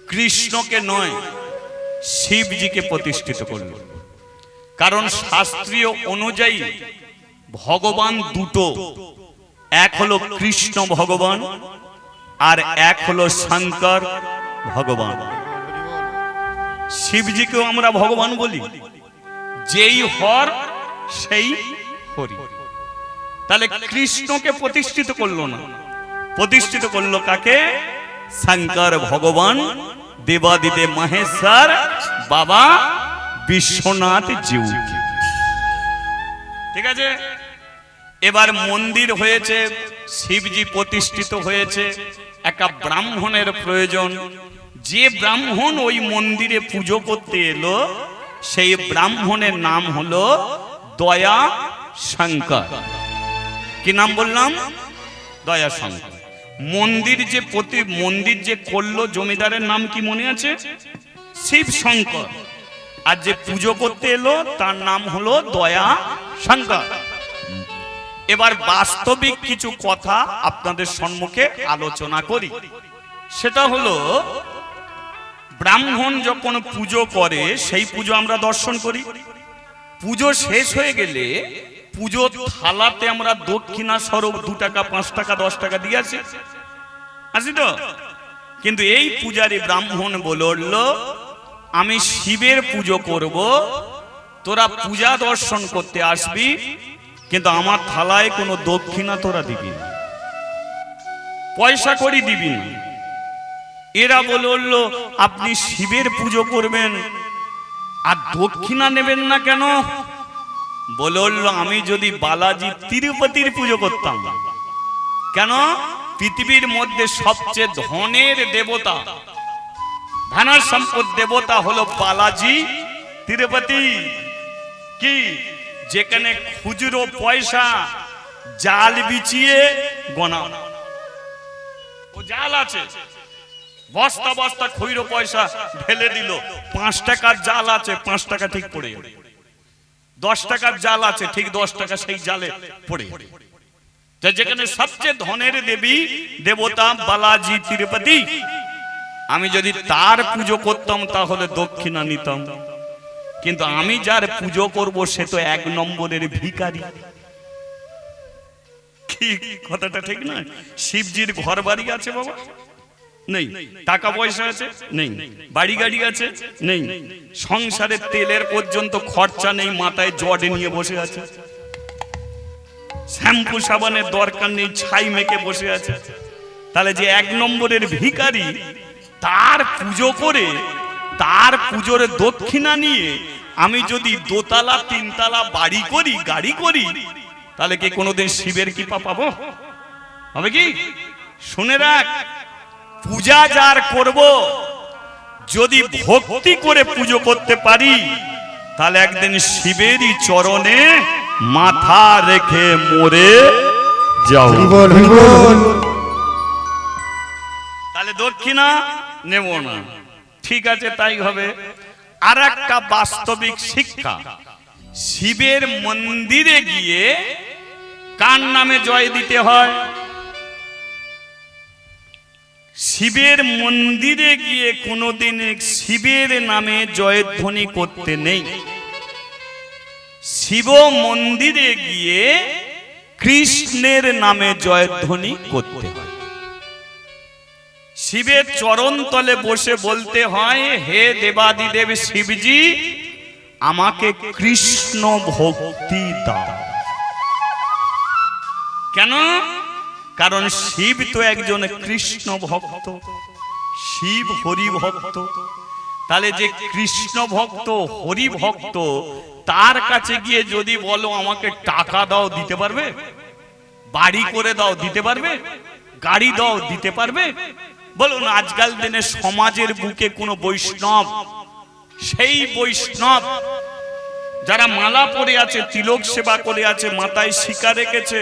[SPEAKER 1] কৃষ্ণকে নয়, শিবজিকে প্রতিষ্ঠিত করলো। কারণ শাস্ত্রীয় অনুযায়ী ভগবান দুটো, এক হলো কৃষ্ণ ভগবান আর এক হলো শঙ্কর ভগবান। শিবজিকেও আমরা ভগবান বলি, যেই হর সেই হরি। তাহলে কৃষ্ণকে প্রতিষ্ঠিত করলো না, প্রতিষ্ঠিত করলো কাকে? শঙ্কর ভগবান, দেবাদিদেব মহেশ্বর বাবা বিশ্বনাথ জিউ। ঠিক আছে, এবার মন্দির হয়েছে, শিবজি প্রতিষ্ঠিত হয়েছে, একটা ব্রাহ্মণের প্রয়োজন। যে ব্রাহ্মণ ওই মন্দিরে পুজো করতে এলো, সেই ব্রাহ্মণের নাম হলো দয়া শঙ্কর। কি নাম বললাম? দয়া শঙ্কর। মন্দির যে করলো, জমিদারের নাম কি মনে আছে? শিব শঙ্কর। আর যে পুজো করতে এলো তার নাম হলো দয়া শঙ্কর। এবার বাস্তবিক কিছু কথা আপনাদের সম্মুখে আলোচনা করি। সেটা হলো, ব্রাহ্মণ যখন পুজো করে, সেই পুজো আমরা দর্শন করি। পুজো শেষ হয়ে গেলে পুজো থালাতে আমরা দক্ষিণা স্বরূপ 2 টাকা, 5 টাকা, 10 টাকা দিয়ে আসি তো। কিন্তু এই পূজারী ব্রাহ্মণ বলল, আমি শিবের পুজো করব, তোরা পূজা দর্শন করতে আসবি, কিন্তু আমার থালায় কোনো দক্ষিণা তোরা দিবি না, পয়সা করি দিবি না। এরা বলল, আপনি শিবের পুজো করবেন আর দক্ষিণা নেবেন না কেন? বলল, আমি যদি বালাজি তিরুপতির পুজো করতাম। কেন? পৃথিবীর মধ্যে সবচেয়ে ধনের দেবতা, ধন সম্পদ দেবতা হলো বালাজি তিরুপতি। কি? যেখানে খুচরো পয়সা জাল বিছিয়ে গোনা, ও জাল আছে, বস্তা বস্তা খুচরো পয়সা ঢেলে দিল। 5 টাকার জাল আছে, 5 টাকা ঠিক পড়ে যাবে। 10 টাকার জাল আছে, ঠিক 10 টাকা সেই জালে পড়ে যাবে। যেখানে সবচেয়ে ধনের দেবী দেবতা বালাজি তিরুপতি, আমি যদি তার পুজো করতাম তাহলে দক্ষিণা নিতাম। কিন্তু আমি যার পুজো করব সে তো 1 নম্বরের ভিখারি। কি কথাটা ঠিক না? শিবজির ঘর বাড়ি আছে বাবা? নেই। টাকা পয়সা আছে? নেই। বাড়ি গাড়ি আছে? নেই। সংসারে তেলের পর্যন্ত খরচা নেই, মাথায় জড়ে নিয়ে বসে আছে। শ্যাম্পু সাবানের দরকার নেই, ছাই মেখে বসে আছে। তাহলে যে 1 নম্বরের ভিখারি, তার পুজো করে, তার পুজোর দক্ষিণা নিয়ে আমি যদি 2 তলা 3 তলা বাড়ি করি, গাড়ি করি, তাহলে কি কোনোদিন শিবের কৃপা পাবো? হবে কি? শুনে রাখ, পূজা যার করব, যদি ভক্তি করে পুজো করতে পারি, তাহলে একদিন শিবেরই চরণে মাথা রেখে মরে যাও।
[SPEAKER 2] বল বল
[SPEAKER 1] তাহলে দক্ষিণা নেব না, ঠিক আছে তাই হবে। আর একটা বাস্তবিক শিক্ষা, শিবের মন্দিরে গিয়ে কার নামে জয় দিতে হয়? শিবের মন্দিরে গিয়ে কোনোদিন শিবের নামে জয়ধ্বনি করতে নেই। শিব মন্দিরে গিয়ে কৃষ্ণের নামে জয়ধ্বনি করতে হয়। শিবের চরণ তলে বসে বলতে হয়, হে দেবাদিদেব শিবজি, আমাকে কৃষ্ণ ভক্তি দাও। কেন? কারণ শিব তো একজন কৃষ্ণ ভক্ত, শিব হরি ভক্ত। তাহলে যে কৃষ্ণ ভক্ত, হরি ভক্ত, তার কাছে গিয়ে যদি বলো আমাকে টাকা দাও, দিতে পারবে? বাড়ি করে দাও, দিতে পারবে? গাড়ি দাও, দিতে পারবে? বলুন, আজকাল দিনে সমাজের বুকে কোনো বৈষ্ণব, সেই বৈষ্ণব যারা মালা পরে আছে, তিলক সেবা করে আছে, মাথায় শিকা রেখেছে,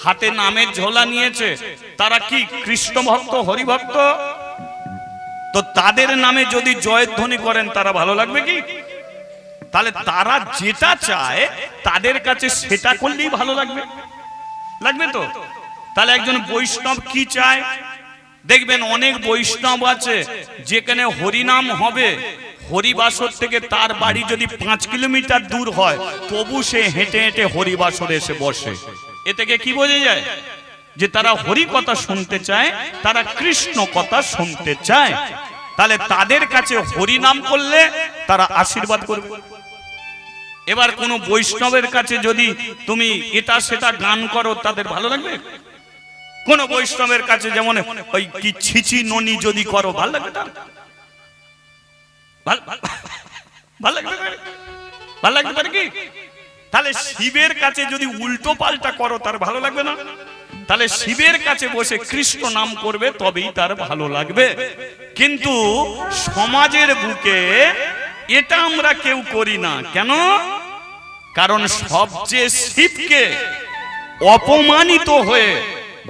[SPEAKER 1] হাতে নামের ঝোলা নিয়েছে, তারা কি কৃষ্ণ ভক্ত, হরি ভক্ত? তো তাদের নামে যদি জয়ধ্বনি করেন, তারা ভালো লাগবে কি? তাহলে তারা যেটা চায় তাদের কাছে সেটা করলেই ভালো লাগবে, লাগবে তো? তাহলে একজন বৈষ্ণব কি চায়? দেখবেন অনেক বৈষ্ণব আছে যেখানে হরিনাম হবে, হরিবাসর থেকে তার বাড়ি যদি 5 কিলোমিটার দূর হয়, তবু সে হেঁটে হেঁটে হরিবাসরে এসে বসে। এ থেকে কি বোঝা যায়? যে তারা হরি কথা শুনতে চায়, তারা কৃষ্ণ কথা শুনতে চায়। তাহলে তাদের কাছে হরিনাম করলে তারা আশীর্বাদ করবে। এবার কোন বৈষ্ণবের কাছে যদি তুমি এটা সেটা গান করো, তাদের ভালো লাগবে? কোন বৈষ্ণবের কাছে যেমন ওই কি ছিচি ননি যদি করো, ভালো লাগবে? তার ভালো লাগবে? ভালো লাগতে পারে কি? তাহলে শিবের কাছে যদি উল্টো পাল্টা করো, তার ভালো লাগবে না? তাহলে শিবের কাছে বসে কৃষ্ণ নাম করবে, তবেই তার ভালো লাগবে। কিন্তু সমাজের বুকে এটা আমরা কেউ করি না। কেন? কারণ সবচেয়ে শিবকে অপমানিত হয়ে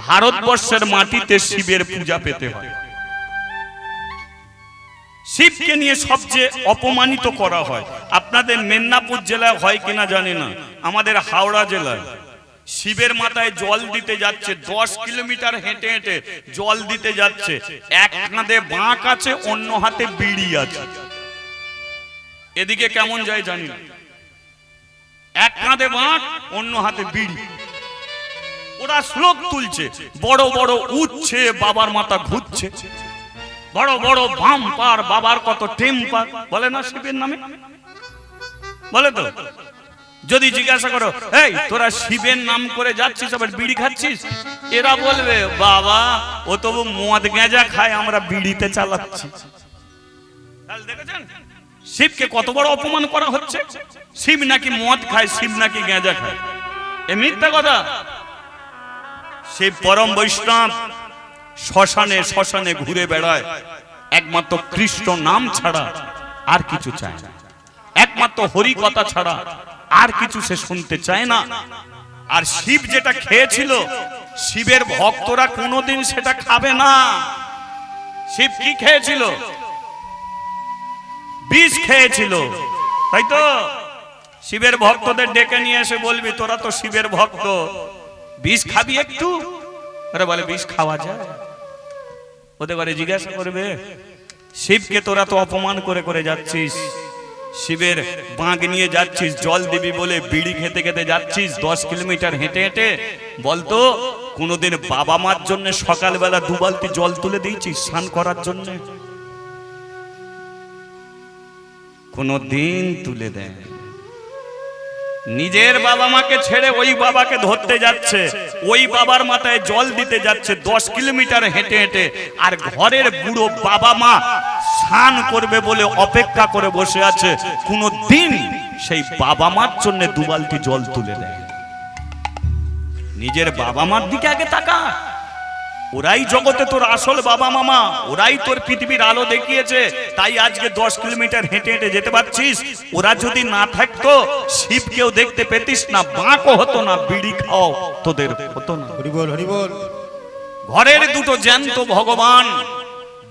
[SPEAKER 1] ভারতবর্ষের মাটিতে শিবের পূজা পেতে হয়। শিবকে নিয়ে সবচেয়ে অপমানিত করা হয়। আপনাদের মেদিনীপুর জেলায় হয় কিনা জানি না, আমাদের হাওড়া জেলায় শিবের মাথায় জল দিতে যাচ্ছে, 10 কিলোমিটার হেঁটে হেঁটে জল দিতে যাচ্ছে। এক হাতে বাঁক আছে, অন্য হাতে বিড়ি আছে। এদিকে কেমন যায় জানি না, এক হাতে বাঁক, অন্য হাতে বিড়ি। ওরা শ্লোক তুলছে, বড় বড় উঠছে, বাবার মাথা ঘুরছে, বড় বড় বাম্পার, বাবার কত টেম্পার, বলে না শিবের নামে? বলে তো? যদি জিজ্ঞাসা করো, এই তোরা শিবের নাম করে যাচ্ছিস, আবার বিড়ি খাচ্ছিস, এরা বলবে, বাবা ও তবু মদ গেঁজা খায়, আমরা বিড়িতে চালাচ্ছি। তাহলে দেখেছেন শিবকে কত বড় অপমান করা হচ্ছে? শিব নাকি মদ খায়, শিব নাকি গেঁজা খায়, এ মিথ্যা কথা। শিব পরম বৈষ্ণব, শ্মশানে শ্মশানে ঘুরে বেড়ায়, একমাত্র কৃষ্ণ নাম ছাড়া আর কিছু চায় না, একমাত্র হরি কথা ছাড়া আর কিছু সে শুনতে চায় না। আর শিব যেটা খেয়েছিল, শিবের ভক্তরা কোনোদিন সেটা খাবে না। শিব কি খেয়েছিল? বিষ খেয়েছিল, তাই তো? শিবের ভক্তদের ডেকে নিয়ে এসে বলবি, তোরা তো শিবের ভক্ত, বিষ খাবি একটু? আরে বলে, বিষ খাওয়া যায়? ওদের বারে জিজ্ঞাসা করবে, শিবকে তোরা তো অপমান করে করে যাচ্ছিস, শিবের বাঁক নিয়ে যাচ্ছিস, জল দিবি বলে বিড়ি খেতে খেতে যাচ্ছিস 10 কিলোমিটার হেঁটে হেঁটে, বলতো কোনোদিন বাবা মার জন্য সকালবেলা 2 বালতি জল তুলে দিয়েছিস স্নান করার জন্য? কোনোদিন তুলে দেয়? নিজের বাবা মাকে ছেড়ে ওই বাবাকে ধরতে যাচ্ছে, ওই বাবার মাথায় জল দিতে যাচ্ছে 10 কিলোমিটার হেঁটে হেঁটে, আর ঘরের বুড়ো বাবা মা স্নান করবে বলে অপেক্ষা করে বসে আছে, কোনদিন সেই বাবা মার জন্য 2 বালতি জল তুলে দেয়? নিজের বাবা মার দিকে আগে তাকা। ওরাই জগতে তোর আসল বাবা মামা, ওরাই তোর পৃথিবীর আলো দেখিয়েছে, তাই আজকে 10 কিলোমিটার হেঁটে হেঁটে যেতে পারছিস। ওরা যদি না থাকতো শিবকেও দেখতে পেতিস না, বাঁকও হতো না, বিড়ি খাও তোদের হতো না।
[SPEAKER 2] হরি বল, হরি বল।
[SPEAKER 1] ঘরের দুটো জ্যান্ত ভগবান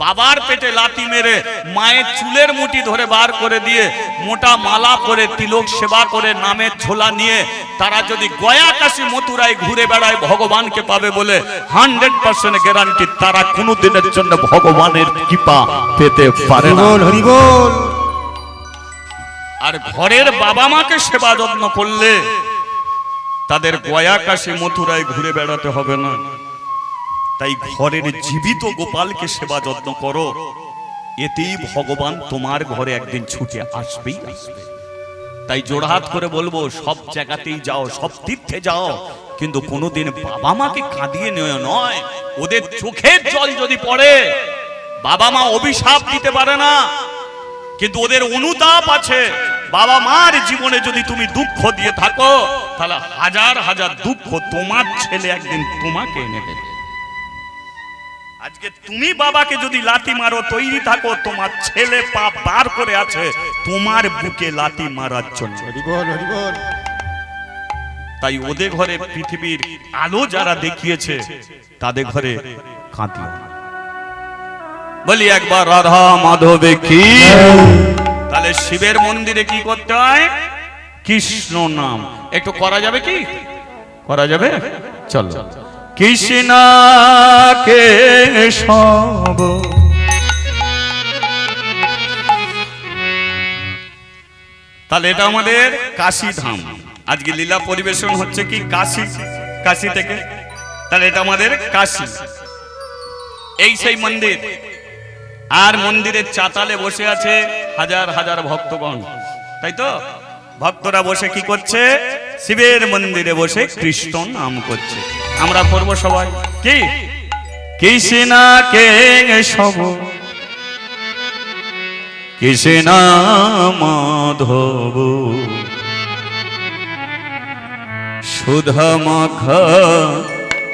[SPEAKER 1] বাবার পেটে লাথি মেরে মায়ের চুলের মুঠি ধরে বার করে দিয়ে মোটা মালা করে তিলক সেবা করে নামের ঝোলা নিয়ে তারা যদি গয়া কাশী মথুরায় ঘুরে বেড়ায় ভগবানকে পাবে বলে 100% গ্যারান্টি তারা কোনো দিনের জন্য ভগবানের কৃপা পেতে পারে না।
[SPEAKER 2] বল, হরি বল।
[SPEAKER 1] আর ঘরের বাবা মাকে সেবা যত্ন করলে তাদের গয়া কাশী মথুরায় ঘুরে বেড়াতে হবে না। তাই ঘরের জীবিত গোপালকে সেবা যত্ন করো, এতেই ভগবান তোমার ঘরে একদিন ছুটে আসবেই আসবে। তাই জোড়হাত করে বলবো, সব জায়গাতেই যাও, সব তীর্থে যাও, কিন্তু কোনোদিন বাবা মাকে কাঁদিয়ে নেওয়া নয়। ওদের চোখের জল যদি পড়ে, বাবা মা অভিশাপ দিতে পারে না, কিন্তু ওদের অনুতাপ আছে। বাবা মার জীবনে যদি তুমি দুঃখ দিয়ে থাকো, তাহলে হাজার হাজার দুঃখ তোমার ছেলে একদিন তোমাকে এনে দেবে। আজকে তুমি বাবাকে যদি লাথি মারো, তৈরি থাকো, তোমার ছেলে পাপ বার করে আছে তোমার বুকে লাথি মারার জন্য।
[SPEAKER 2] হরি বল, হরি বল।
[SPEAKER 1] তাই ওদের ঘরে পৃথিবীর আলো যারা দেখিয়েছে তাদের ঘরে কাঁদিও না। বলি একবার রাধা মাধবে কি। তাহলে শিবের মন্দিরে কি করতে হয়? কৃষ্ণ নাম একটু করা যাবে কি? করা যাবে? চলো। কৃষ্ণ কেশব তাহলে এটা আমাদের কাশী ধাম। আজকে লীলা পরিবেশন হচ্ছে কি কাশী থেকে, তাহলে এটা আমাদের কাশী। এই সেই মন্দির, আর মন্দিরের চাতালে বসে আছে হাজার হাজার ভক্তগণ, তাই তো? ভক্তরা বসে কি করছে? শিবের মন্দিরে বসে কৃষ্ণ নাম করছে। আমরা করব সবাই কি? কৃষ্ণ কেশব কৃষ্ণ মাধব সুধা মাখা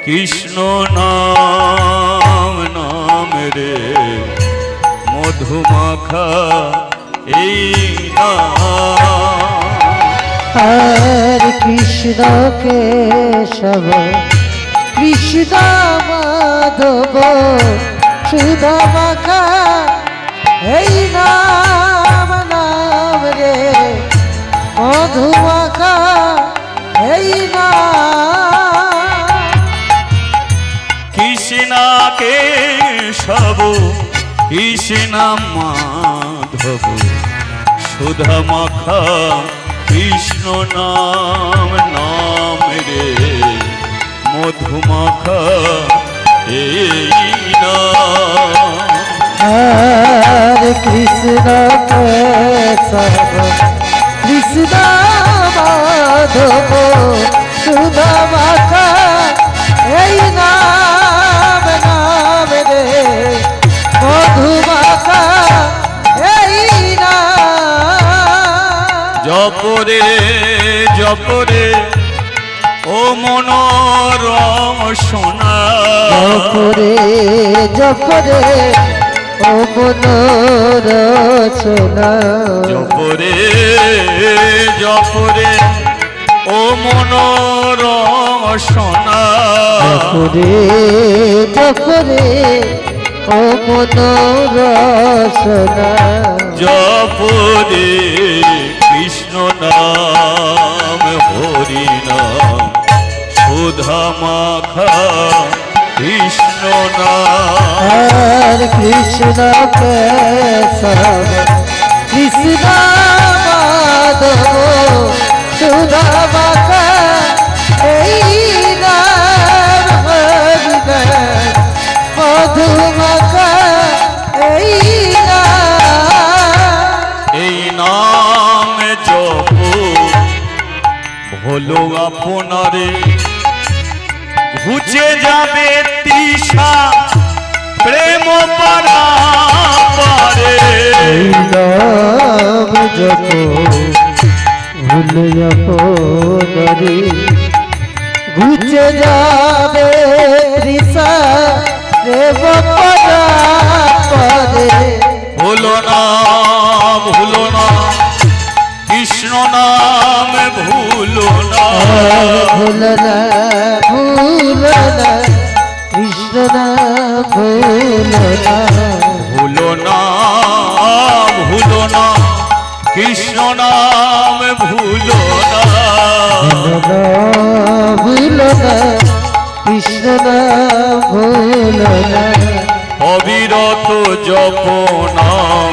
[SPEAKER 1] কৃষ্ণ নাম নাম রে মধু মাখা এই নাম।
[SPEAKER 3] হরে কৃষ্ণ কেশব কৃষ্ণ মাধব সুধা মাখা এই নাম নাম রে মধু মাখা এই নাম।
[SPEAKER 1] কৃষ্ণ কেশব কৃষ্ণ মাধব সুধা মাখা কৃষ্ণ নাম নাম রে মধু মাখা এই নাম।
[SPEAKER 3] হরে কৃষ্ণ কেশব কৃষ্ণ মাধব সুধা মাখা এই নাম নাম রে মধু মাখা এই নাম।
[SPEAKER 1] জপরে জপরে ও মনোর সোনা
[SPEAKER 3] জপরে জপরে ও মনোর সোনা
[SPEAKER 1] জপরে জপরে ও মনোর সোনা
[SPEAKER 3] জপরে জপরে ও মনোর সোনা
[SPEAKER 1] জপরে কৃষ্ণ নাম হরি নাম সুধা মাখা কৃষ্ণ নাম।
[SPEAKER 3] হরে কৃষ্ণ কেশব কৃষ্ণ মাধব সুধা মাখা এই নাম হরি নাম মধু মাখা এই নাম।
[SPEAKER 1] এই নাম জপ হলো আপনারে ঘুচে যাবে তৃষা প্রেম পারে।
[SPEAKER 3] এই নাম জপ ভুলে আপনরে ঘুচে যাবে তৃষা প্রেম পরে
[SPEAKER 1] ভুলো না ভুলো না কৃষ্ণ নাম ভুলো না
[SPEAKER 3] ভুলো না ভুলো না কৃষ্ণ নাম ভুলো না
[SPEAKER 1] ভুলো না ভুলো না কৃষ্ণ নাম ভুলো না
[SPEAKER 3] ভুলো না কৃষ্ণ নাম ভুলো না
[SPEAKER 1] অবিরত জপ নাম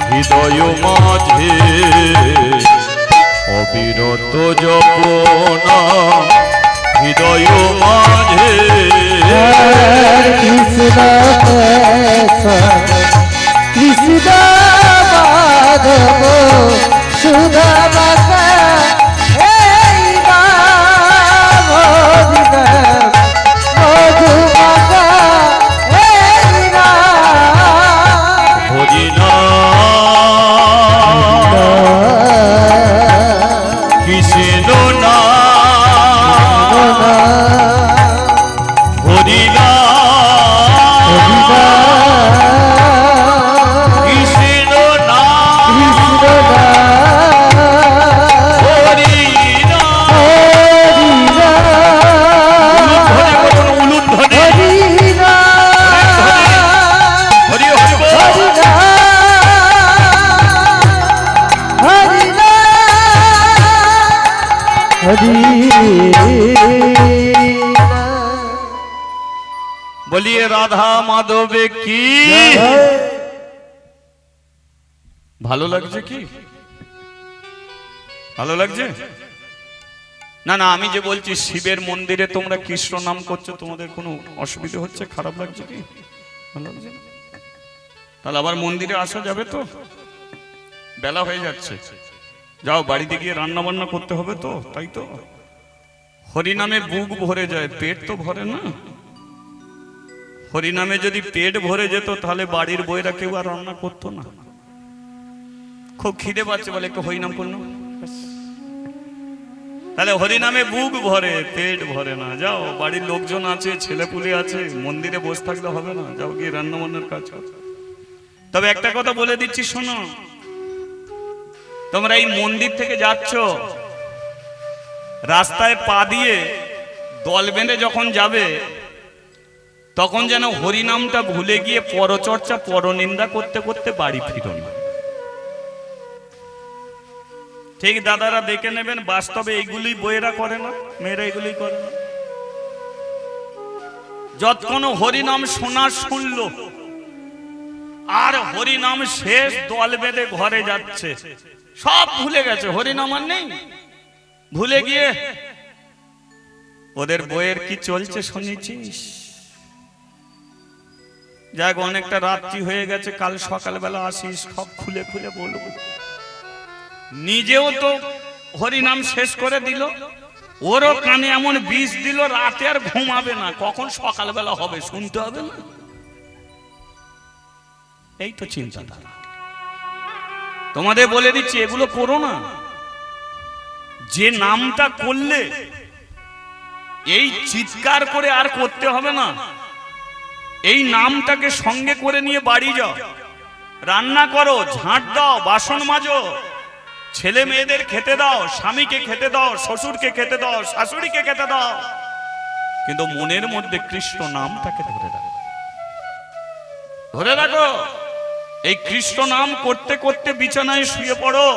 [SPEAKER 1] হৃদয় মাঝে অবিরত জপ নাম হৃদয় মাঝে
[SPEAKER 3] কৃষ্ণ কৃষ্ণ মাধব সুধা মাতা এই নাম হরি নাম মধু মাতা এই নাম
[SPEAKER 1] হরি নাম কৃষ্ণ নাম হরি নাম কৃষ্ণ নাম হরি নাম ধ্বনি বলুন উলুন ধ্বনি হরি হরি বল। বলিয়ে রাধা মাধবে কি ভালো লাগছে কি ভালো লাগছে না না আমি যে বলছি শিবের মন্দিরে তোমরা কৃষ্ণ নাম করছো তোমাদের কোনো অসুবিধা হচ্ছে খারাপ লাগছে কি ভালো লাগছে না? তাহলে আবার মন্দিরে আসা যাবে তো বেলা হয়ে যাচ্ছে যাও বাড়িতে গিয়ে রান্না বান্না করতে হবে তো তাই তো হরিনামে বুক ভরে যায় পেট তো ভরে না হরিনামে যদি পেট ভরে যেত তাহলে বাড়ির বইরা কেউ আর রান্না করতো না খুব খিদে পাচ্ছে বলে একটু হরিনাম করলো তাহলে হরিনামে বুক ভরে পেট ভরে না যাও বাড়ির লোকজন আছে ছেলেপুলে আছে মন্দিরে বসে থাকলে হবে না যাও গিয়ে রান্না বান্নার কাজ করো। তবে একটা কথা বলে দিচ্ছি শোনো তোমরা এই মন্দির থেকে যাচ্ছ রাস্তায় পা দিয়ে দল বেঁধে যখন যাবে তখন যেন হরিনামটা ভুলে গিয়ে পরচর্চা পরনিন্দা করতে করতে বাড়ি ফিরো না ঠিক দাদারা দেখে নেবেন বাস্তবে এইগুলি বইয়েরা করে না মেয়েরা এগুলি করে না যতক্ষণ হরিনাম শোনা শুনলো আর হরিনাম শেষ দল বেঁধে ঘরে যাচ্ছে সব ভুলে গেছে হরিনাম আর নেই ভুলে গিয়ে ওদের বইয়ের কি চলছে শুনেছিস যাক অনেকটা রাত্রি হয়ে গেছে কাল সকালবেলা আসিস সব খুলে খুলে বলবো নিজেও তো হরিনাম শেষ করে দিল ওরও কানে এমন বিষ দিল রাতে আর ঘুমাবে না কখন সকালবেলা হবে শুনতে হবে না এই তো চিন্তাধারা তোমাদের বলে দিচ্ছি এগুলো করো না যে নামটা করলে এই চিৎকার করে আর করতে হবে না এই নামটাকে সঙ্গে করে নিয়ে বাড়ি যাও রান্না করো ঝাঁট দাও বাসন মাজো ছেলে মেয়েদের খেতে দাও স্বামীকে খেতে দাও শ্বশুরকে খেতে দাও শাশুড়িকে খেতে দাও কিন্তু মনের মধ্যে কৃষ্ণ নামটাকে ধরে রাখো এই কৃষ্ণ নাম করতে করতে বিছানায় শুয়ে পড়ো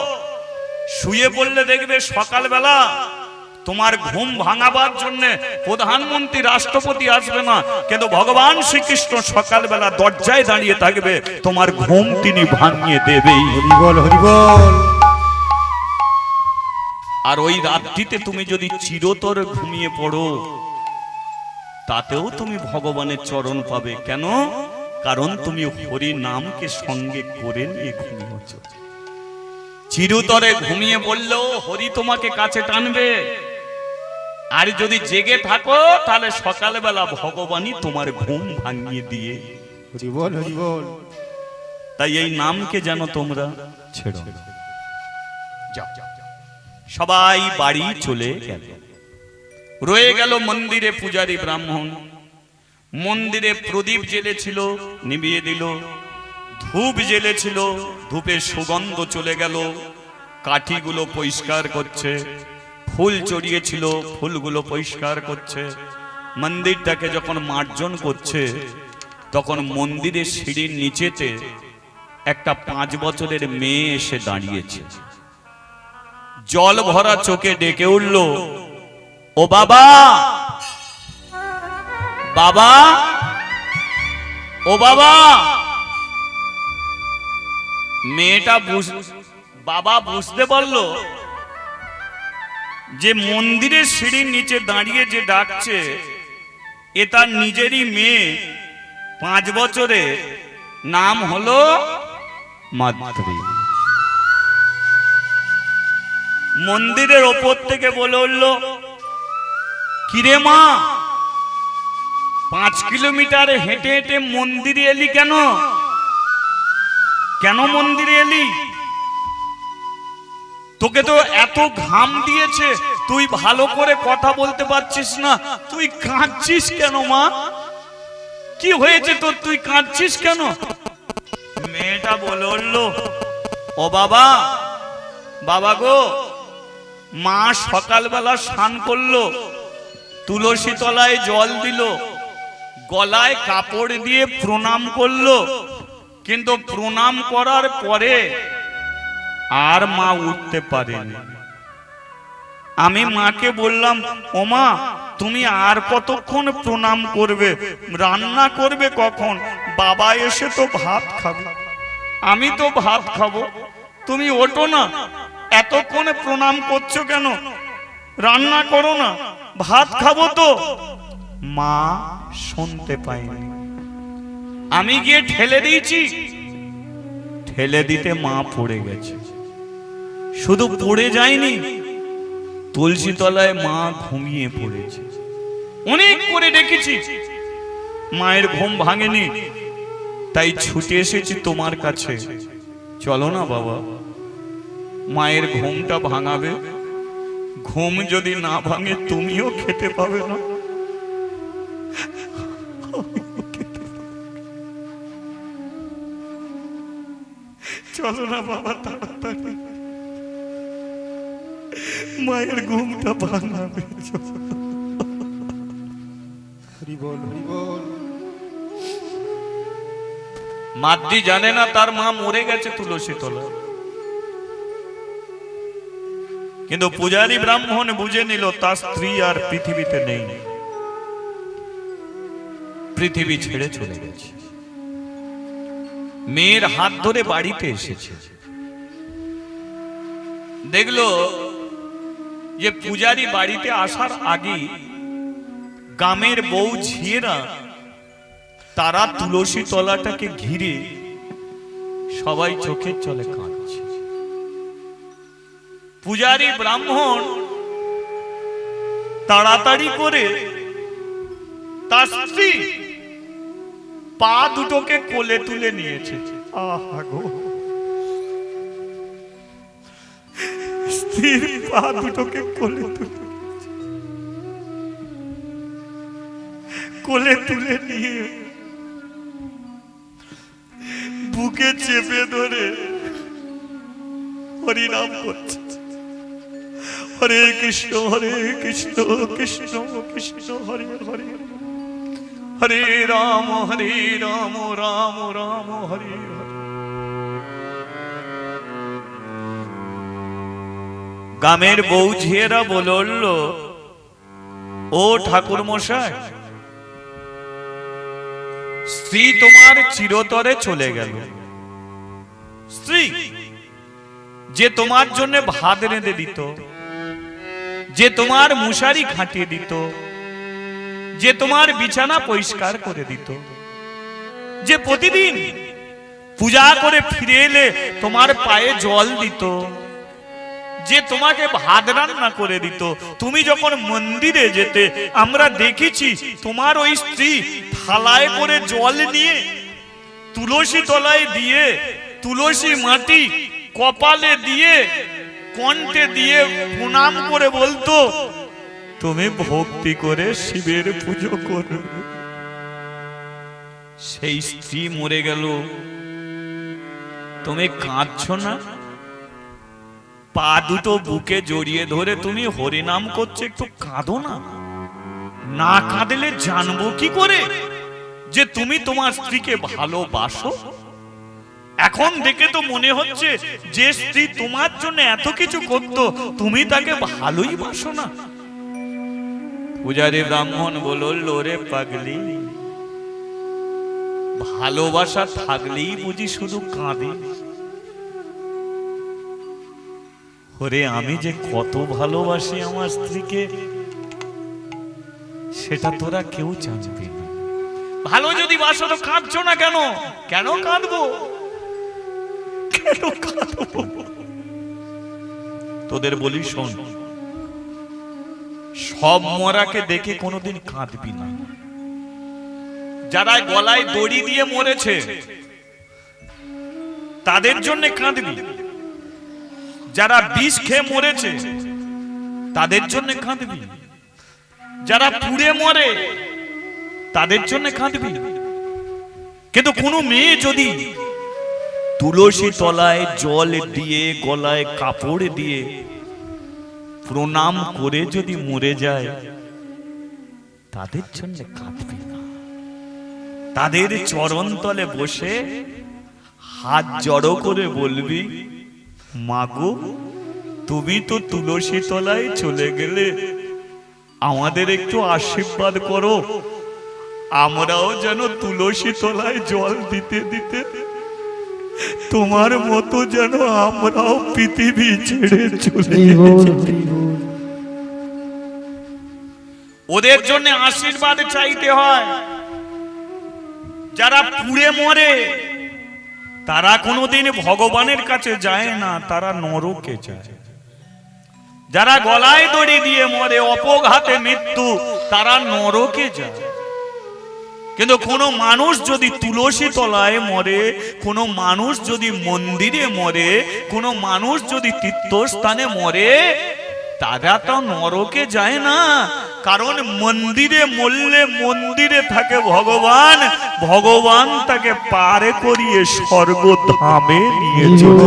[SPEAKER 1] শুয়ে পড়লে দেখবে সকালবেলা তোমার ঘুম ভাঙাবার জন্য প্রধানমন্ত্রী রাষ্ট্রপতি আসবে না কিন্তু ভগবান শ্রীকৃষ্ণ সকালবেলা দরজায় দাঁড়িয়ে থাকবে তোমার ঘুম তিনি ভাঙিয়ে দেবেই
[SPEAKER 2] হরিবল হরিবল
[SPEAKER 1] আর ওই রাত্রিতে তুমি যদি চিরতর ঘুমিয়ে পড়ো তাতেও তুমি ভগবানের চরণ পাবে কেন কারণ তুমি হরি নামকে সঙ্গে করে নিয়ে ঘুমিয়েছ চিরতরে ঘুমিয়ে পড়লেও হরি তোমাকে কাছে টানবে আর যদি জেগে থাকো তাহলে সকালবেলা ভগবানই তোমার ঘুম ভাঙিয়ে দিয়ে
[SPEAKER 2] হরিবল হরিবল
[SPEAKER 1] তাই এই নামকে যেন তোমরা ছেড়ো যাও সবাই বাড়ি চলে গেল রয়ে গেল মন্দিরে পূজারী ব্রাহ্মণ মন্দিরে প্রদীপ জ্বেলেছিল, নিভিয়ে দিল। ধূপ জ্বেলেছিল, ধূপের সুগন্ধ চলে গেল। কাঠিগুলো পরিষ্কার করছে। ফুল চড়িয়েছিল, ফুলগুলো পরিষ্কার করছে। মন্দিরটাকে যখন মার্জন করছে, তখন মন্দিরের সিঁড়ির নিচেতে একটা 5 বছরের মেয়ে এসে দাঁড়িয়েছে। জল ভরা চোখে ডেকে উঠল, ও বাবা, বাবা, ও বাবা। মেয়েটা বাবা বুঝতে পারলো যে মন্দিরের সিঁড়ির নিচে দাঁড়িয়ে যে ডাকছে এ তার নিজেরই মেয়ে, 5 বছরে, নাম হলো মাদ্রি। মন্দিরের ওপর থেকে বলে উঠল, কিরে মা, 5 কিলোমিটার হেঁটে হেঁটে মন্দিরে এলি কেন? কেন মন্দিরে এলি? তোকে তো এত ঘাম দিয়েছে, তুই ভালো করে কথা বলতে পারছিস না, তুই কাঁদছিস কেন মা? কি হয়েছে তোর, তুই কাঁদছিস কেন? মেয়েটা বলে উঠল, ও বাবা, বাবা গো, মা সকালবেলা স্নান করলো, তুলসী তলায় জল দিল, গলায় কাপড় দিয়ে প্রণাম করলো, কিন্তু প্রণাম করার পরে আর মা উঠতে পারেনি। আমি মাকে বললাম, ও মা, তুমি আর কতক্ষণ প্রণাম করবে? রান্না করবে কখন? বাবা এসে তো ভাত খাবে, আমি তো ভাত খাবো, তুমি ওঠো না, এতক্ষণে প্রণাম করছো কেন? রান্না করো না, ভাত খাবো তো। মা শুনতে পাইনি। আমি গিয়ে ঠেলে দিয়েছি, ঠেলে দিতে মা পড়ে গেছে। শুধু পড়ে যায়নি, তুলসী তলায় মা ঘুমিয়ে পড়েছে। অনেক করে ডেকেছি, মায়ের ঘুম ভাঙেনি, তাই ছুটে এসেছি তোমার কাছে। চলো না বাবা, মায়ের ঘুমটা ভাঙাবে। ঘুম যদি না ভাঙে তুমিও খেতে পাবে না। চলো না বাবা, তাড়াতাড়ি মায়ের ঘুমটা ভাঙাবে।
[SPEAKER 2] হরি বল, হরি বল।
[SPEAKER 1] মাদ্রি জানে না তার মা মরে গেছে তুলসী তলা, কিন্তু পূজারী ব্রাহ্মণ বুঝে নিল তার স্ত্রী আর পৃথিবীতে নেই, পৃথিবী ছেড়ে চলে গেছে। মেয়ের হাত ধরে বাড়িতে এসেছে, দেখলো যে পূজারী বাড়িতে আসার আগে গ্রামের বউ ঝিয়েরা তারা তুলসী তলাটাকে ঘিরে সবাই চোখের জলে কাঁদছে। পূজারী ব্রাহ্মণ তাড়াতাড়ি করে তার স্ত্রী পা দুটোকে কোলে তুলে নিয়েছে। আহা গো, স্ত্রীর পা দুটোকে কোলে তুলে নিয়ে বুকে চেপে ধরে হরিনাম করছে। হরে কৃষ্ণ কৃষ্ণ কৃষ্ণ হরে হরে, হরে রাম রাম রাম হরে হরে। গ্রামের বউ ঝিয়েরা বলল, ও ঠাকুর মশাই, স্ত্রী তোমার চিরতরে চলে গেল। স্ত্রী যে তোমার জন্য ভাত রেঁধে দিত, যে তোমার মশারি খাটিয়ে দিত, যে তোমার বিছানা পরিষ্কার করে দিত, যে প্রতিদিন পূজা করে ফিরে এলে তোমার পায়ে জল দিত, যে তোমাকে ভাত রান্না করে দিত, তুমি যখন মন্দিরে যেতে আমরা দেখেছি তোমার ওই স্ত্রী থালায় করে জল নিয়ে তুলসী তলায় দিয়ে তুলসী মাটি কপালে দিয়ে কণ্ঠে দিয়ে প্রণাম করে বলতো, তুমি ভক্তি করে শিবের পুজো করো। সেই স্ত্রী মরে গেল, তুমি কাঁদছো না? পা দুটো বুকে জড়িয়ে ধরে তুমি হরিনাম করছো, একটু কাঁদো না। না কাঁদলে জানবো কি করে যে তুমি তোমার স্ত্রীকে ভালোবাসো? এখন দেখে তো মনে হচ্ছে যে স্ত্রী তোমার জন্য এত কিছু করতো, তুমি তাকে ভালোই বাসো না। পূজারী ব্রাহ্মণ বলল, রে পাগলি, ভালোবাসা থাকলেই বুঝি শুধু কাঁদে? ওরে আমি যে কত ভালোবাসি আমার স্ত্রীকে সেটা তোরা কেউ জানবি না। ভালো যদি বাসো তো কাঁদছো না কেন? কেন কাঁদবো? কেন কাঁদবো? তোদের বলি শোন, সব মরাকে দেখে কোনোদিন কাঁদবি না। যারা গলায় দড়ি দিয়ে মরেছে তাদের জন্য কাঁদবি, যারা বিষ খেয়ে মরেছে তাদের জন্য কাঁদবি, যারা পুড়ে মরে তাদের জন্য কাঁদবি। কিন্তু কোনো মেয়ে যদি তুলসী তলায় জল দিয়ে গলায় কাপড় দিয়ে প্রণাম করে যদি মরে যায় তাদের জন্য কাঁদবি না। তাদের চরণ তলে বসে হাত জড়ো করে বলবি, মাগো তুমি তো তুলসী তলায় চলে গেলে, আমাদের একটু আশীর্বাদ করো, আমরাও যেন তুলসী তলায় জল দিতে দিতে তোমার মতো যেন আমরাও পৃথিবী ছেড়ে চলে যাই। ওদের জন্য আশীর্বাদ চাইতে হয়। যারা পুড়ে মরে তারা কোনোদিন ভগবানের কাছে যায় না, তারা নরকে যায়। যারা গলায় দড়ি দিয়ে মরে, অপঘাতে মৃত্যু, তারা নরকে যায়। কিন্তু কোনো মানুষ যদি তুলসী তলায় মরে, কোনো মানুষ যদি মন্দিরে মরে, কোনো মানুষ যদি তীর্থস্থানে মরে, তারা তো নরকে যায় না। কারণ মন্দিরে মরলে মন্দিরে থাকে ভগবান, ভগবান তাকে পারে করিয়ে স্বর্গধামে নিয়ে চলে।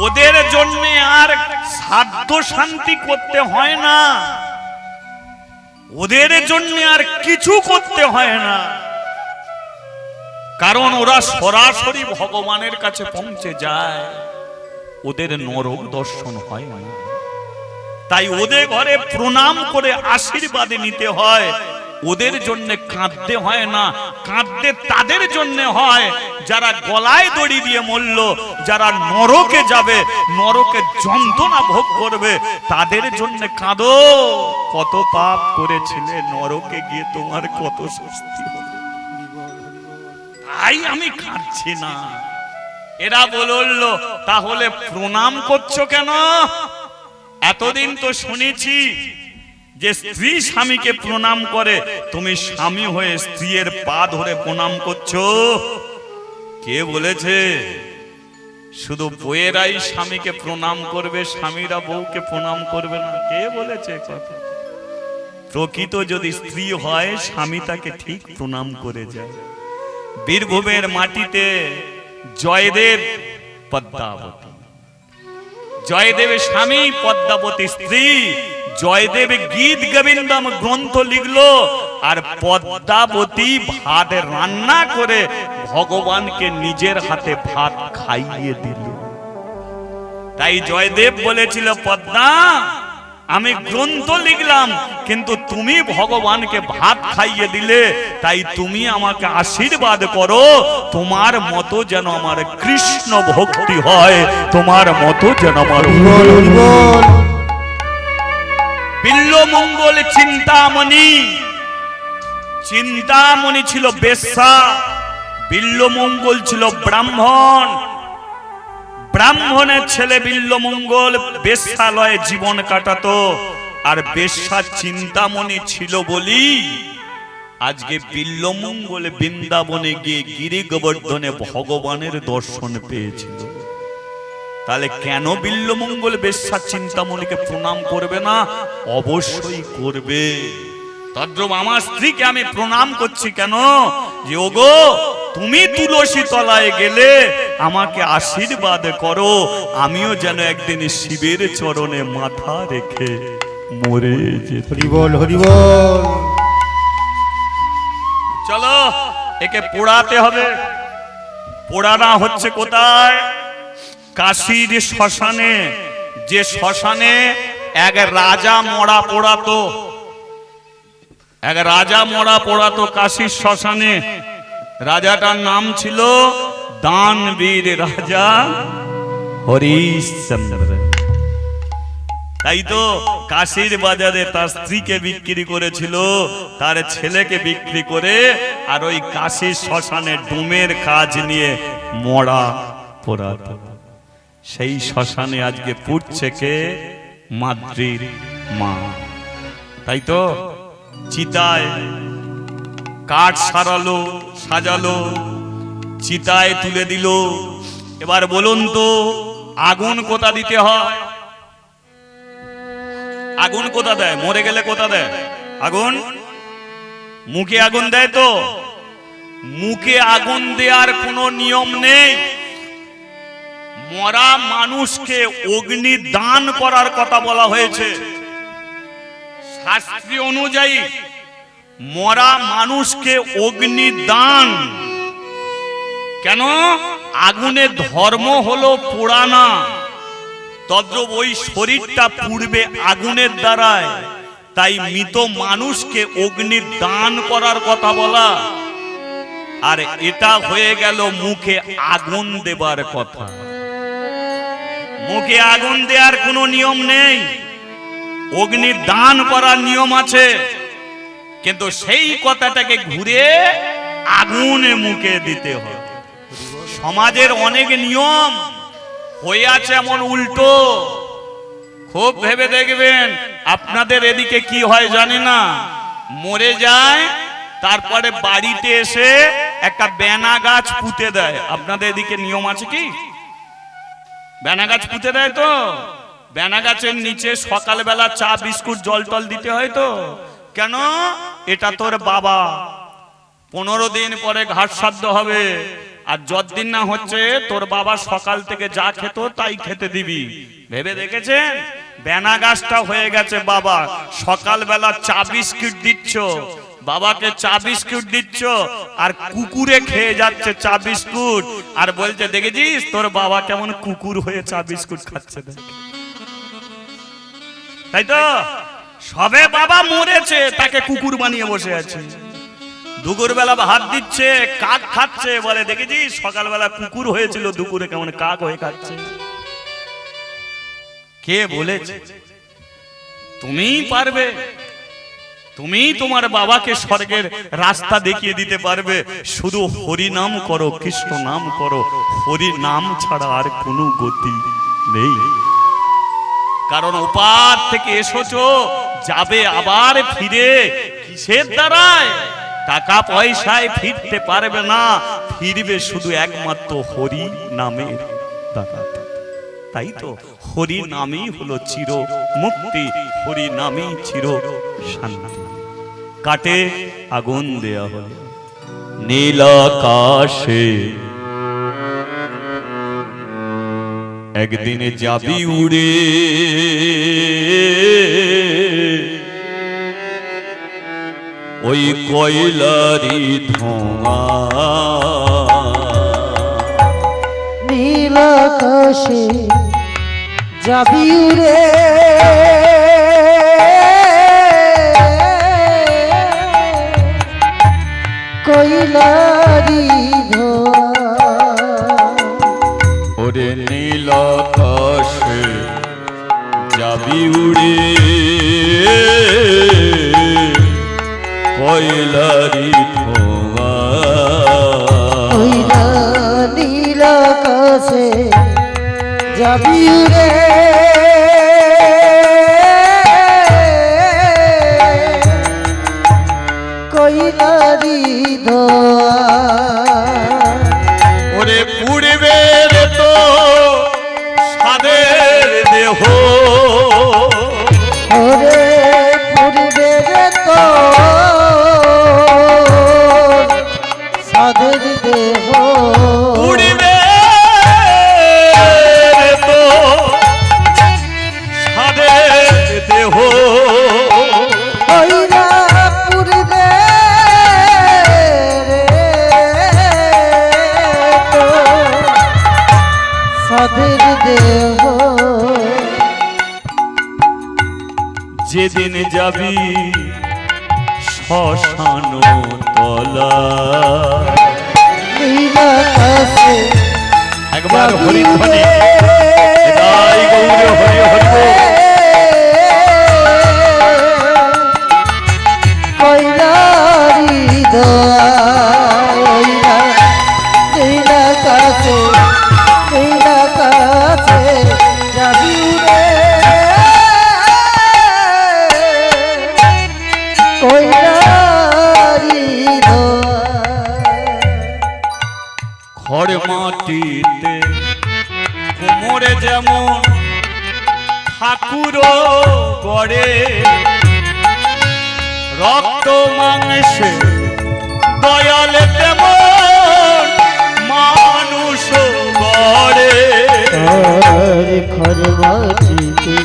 [SPEAKER 1] ওদের জন্য আর সাধ্য শান্তি করতে হয় না, ওদের জন্য আর কিছু করতে হয় না, কারণ ওরা সরাসরি ভগবানের কাছে পৌঁছে যায়। ওদের নরক দর্শন হয় না। তাই ওদের ঘরে প্রণাম করে আশীর্বাদ নিতে হয়, ওদের জন্য কাঁদতে হয় না। কাঁদতে তাদের জন্য হয় যারা গলায় দড়ি দিয়ে মরল, যারা নরকে যাবে, নরকে যন্ত্রণা ভোগ করবে, তাদের জন্য কাঁদো। কত পাপ করেছিলে, নরকে গিয়ে তোমার কত শাস্তি হবে, তাই আমি কাঁদছি না। এরা বলল, তাহলে প্রণাম করছো কেন? এতদিন তো শুনেছি যে স্ত্রী স্বামীকে প্রণাম করে, তুমি স্বামী হয়ে স্ত্রীর পা ধরে প্রণাম করছো। কে বলেছে শুধু বউয়েরাই স্বামীকে প্রণাম করবে, স্বামীরা বউকে প্রণাম করবে না? কে বলেছে কথা? প্রকৃত যদি স্ত্রী হয়, স্বামী তাকে ঠিক প্রণাম করে যায়। বীরভূমের মাটিতে জয়দেব পদ্মাবতী, জয়দেবের স্বামী পদ্মাবতী স্ত্রী, জয়দেব গীত গোবিন্দম গ্রন্থ লিখলো, আর পদ্মাবতী ভাত রান্না করে ভগবানকে নিজের হাতে ভাত খাইয়ে দিল। তাই জয়দেব বলেছিল, পদ্মা আমি গ্রন্থ লিখলাম কিন্তু তুমি ভগবানকে ভাত খাইয়ে দিলে, তাই তুমি আমাকে আশীর্বাদ করো, তোমার মতো যেন আমার কৃষ্ণ ভক্তি হয়, তোমার মতো যেন আমার। বিল্লমঙ্গল চিন্তামণি, চিন্তামণি ছিল বেশ্যা, বিল্লমঙ্গল ছিল ব্রাহ্মণ। ব্রাহ্মণের ছেলে বিল্লমঙ্গল বেশ্যালয়ে জীবন কাটাতো, আর বেশ্যা চিন্তামণি ছিল বলি আজকে বিল্লমঙ্গল বৃন্দাবনে গিয়ে গিরি গোবর্ধনে ভগবানের দর্শন পেয়েছিল। তাহলে কেন বিল্লমঙ্গল বেশ্যা চিন্তামণিকে প্রণাম করবে না? অবশ্যই করবে। তদ্রূপ আমার স্ত্রীকে আমি প্রণাম করছি কেন, যে ওগো তুমি তুলসী তলায় গেলে আমাকে আশীর্বাদ করো, আমিও যেন একদিন শিবের চরণে মাথা রেখে মরে যেতে।
[SPEAKER 2] হরি বল, হরি বল।
[SPEAKER 1] চলো একে পোড়াতে হবে। পোড়ানো হচ্ছে কোথায়? কাশীর শ্মশানে। যে শ্মশানে এক রাজা মরা পোড়াতো, এক রাজা মরা পোড়াতো কাশীর শ্মশানে। রাজাটার নাম ছিল দানবীর রাজা হরিশ্চন্দ্র। তাই তো কাশীর বাজারে তার স্ত্রীকে বিক্রি করেছিল, তার ছেলেকে বিক্রি করে, আর ওই কাশীর শ্মশানে ডোমের কাজ নিয়ে মরা পোড়াতো। সেই শ্মশানে আজকে পুড়ছে কে? মাদ্রির মা। তাই তো চিতায় কাঠ সারালো, সাজালো, চিতায় তুলে দিল। এবার বলুন তো আগুন কোথা দিতে হয়? আগুন কোথা দেয়? মরে গেলে কোথা দেয় আগুন? মুখে আগুন দেয় তো? মুখে আগুন দেওয়ার কোনো নিয়ম নেই। মরা মানুষকে অগ্নি দান করার কথা বলা হয়েছে। শাস্ত্র অনুযায়ী মরা মানুষকে অগ্নি দান কেন? আগুনের ধর্ম হলো পোড়ানা। তদ্রূপ ওই শরীরটা পুড়বে আগুনের দ্বারায়, তাই মৃত মানুষকে অগ্নি দান করার কথা বলা। আর এটা হয়ে গেল মুখে আগুন দেবার কথা। মুখে আগুন দেওয়ার কোনো নিয়ম নেই, অগ্নি দান করার নিয়ম আছে, কিন্তু সেই কথাটাকে ঘুরে আগুনে মুখে দিতে হয়। সমাজের অনেক নিয়ম হয়ে আছে এমন উল্টো। খুব ভেবে দেখবেন, আপনাদের এদিকে কি হয় জানি না, মরে যায় তারপরে বাড়িতে এসে একটা বেনা গাছ পুঁতে দেয়। আপনাদের এদিকে নিয়ম আছে কি? বেনা গাছ পুঁতে দেয় তো? বেনা গাছের নিচে সকালবেলা চা বিস্কুট জল টল দিতে হয় তো। কেন? এটা তোর বাবা, 15 দিন পরে ঘাট শ্রাদ্ধ হবে, আর যতদিন না হচ্ছে তোর বাবা সকাল থেকে যা খেত তাই খেতে দিবি। ভেবে দেখেছেন? বেনা গাছটা হয়ে গেছে বাবা। সকালবেলা চা বিস্কুট দিচ্ছ, বাবাকে চা বিস্কুট দিচ্ছ, আর কুকুরে খেয়ে যাচ্ছে চা বিস্কুট, আর বলছে দেখেছিস তোর বাবা কেমন কুকুর হয়ে চা বিস্কুট খাচ্ছে। তাই তো সবে বাবা মরেছে, তাকে কুকুর বানিয়ে বসে আছে। দুপুরবেলা ভাত দিচ্ছে, কাক খাচ্ছে, বলে দেখেছিস সকালবেলা কুকুর হয়েছিল, দুপুরে কেমন কাক হয়ে খাচ্ছে। কে বলেছে? তুমিই পারবে। তুমি তোমার বাবাকে স্বর্গের রাস্তা দেখিয়ে দিতে পারবে। শুধু হরি নাম করো, কৃষ্ণ নাম করো, হরি নাম ছাড়া আর কোনো গতি নেই। কারণ ওপার থেকে এসেছো, যাবে আবার ফিরে কিসের দ্বারায়? টাকা পয়সায় ফিরতে পারবে না, ফিরবে শুধু একমাত্র হরি নামের দ্বারা। তাই তো হরি নামই হলো চির মুক্তি, হরি নামই চির শান্তি। কাটে আগুন দেয়া হলো নীল আকাশে, একদিনে যাবি উড়ে, ওই কয়লারি ধোঁয়া
[SPEAKER 3] নীল আকাশে যাবি রে, কয়লারি ধোঁয়া।
[SPEAKER 1] ওরে নীল আকাশে যাবি উড়ে, কয়লারি ধোঁয়া।
[SPEAKER 3] কয়লা নীল আকাশে যাবি রে, কয়লারি ধোঁয়া।
[SPEAKER 1] ওরে পুড়বে রে তো সাদের দেহ,
[SPEAKER 3] ওরে পুড়বে রে তো দেহ
[SPEAKER 1] উড়িবে তো সাদের দেহ
[SPEAKER 3] কইরা পুরবে রে তো সাদের দেহ
[SPEAKER 1] যেদিন যাবি শ্মশান তলা
[SPEAKER 3] নীলাকাশে
[SPEAKER 1] একবার হরিধ্বনি তাই গৌরে হরি হরি বল।
[SPEAKER 3] কইলারি দোয়া নীলাকাশে নীলাকাশে যাবি রে কইলারি দোয়া
[SPEAKER 1] খড় মাটিতে কোমরে যেমন ঠাকুর গড়ে রক্ত মাংসে দয়াল তেমন মানুষ গড়ে
[SPEAKER 3] আর খরমাটিতে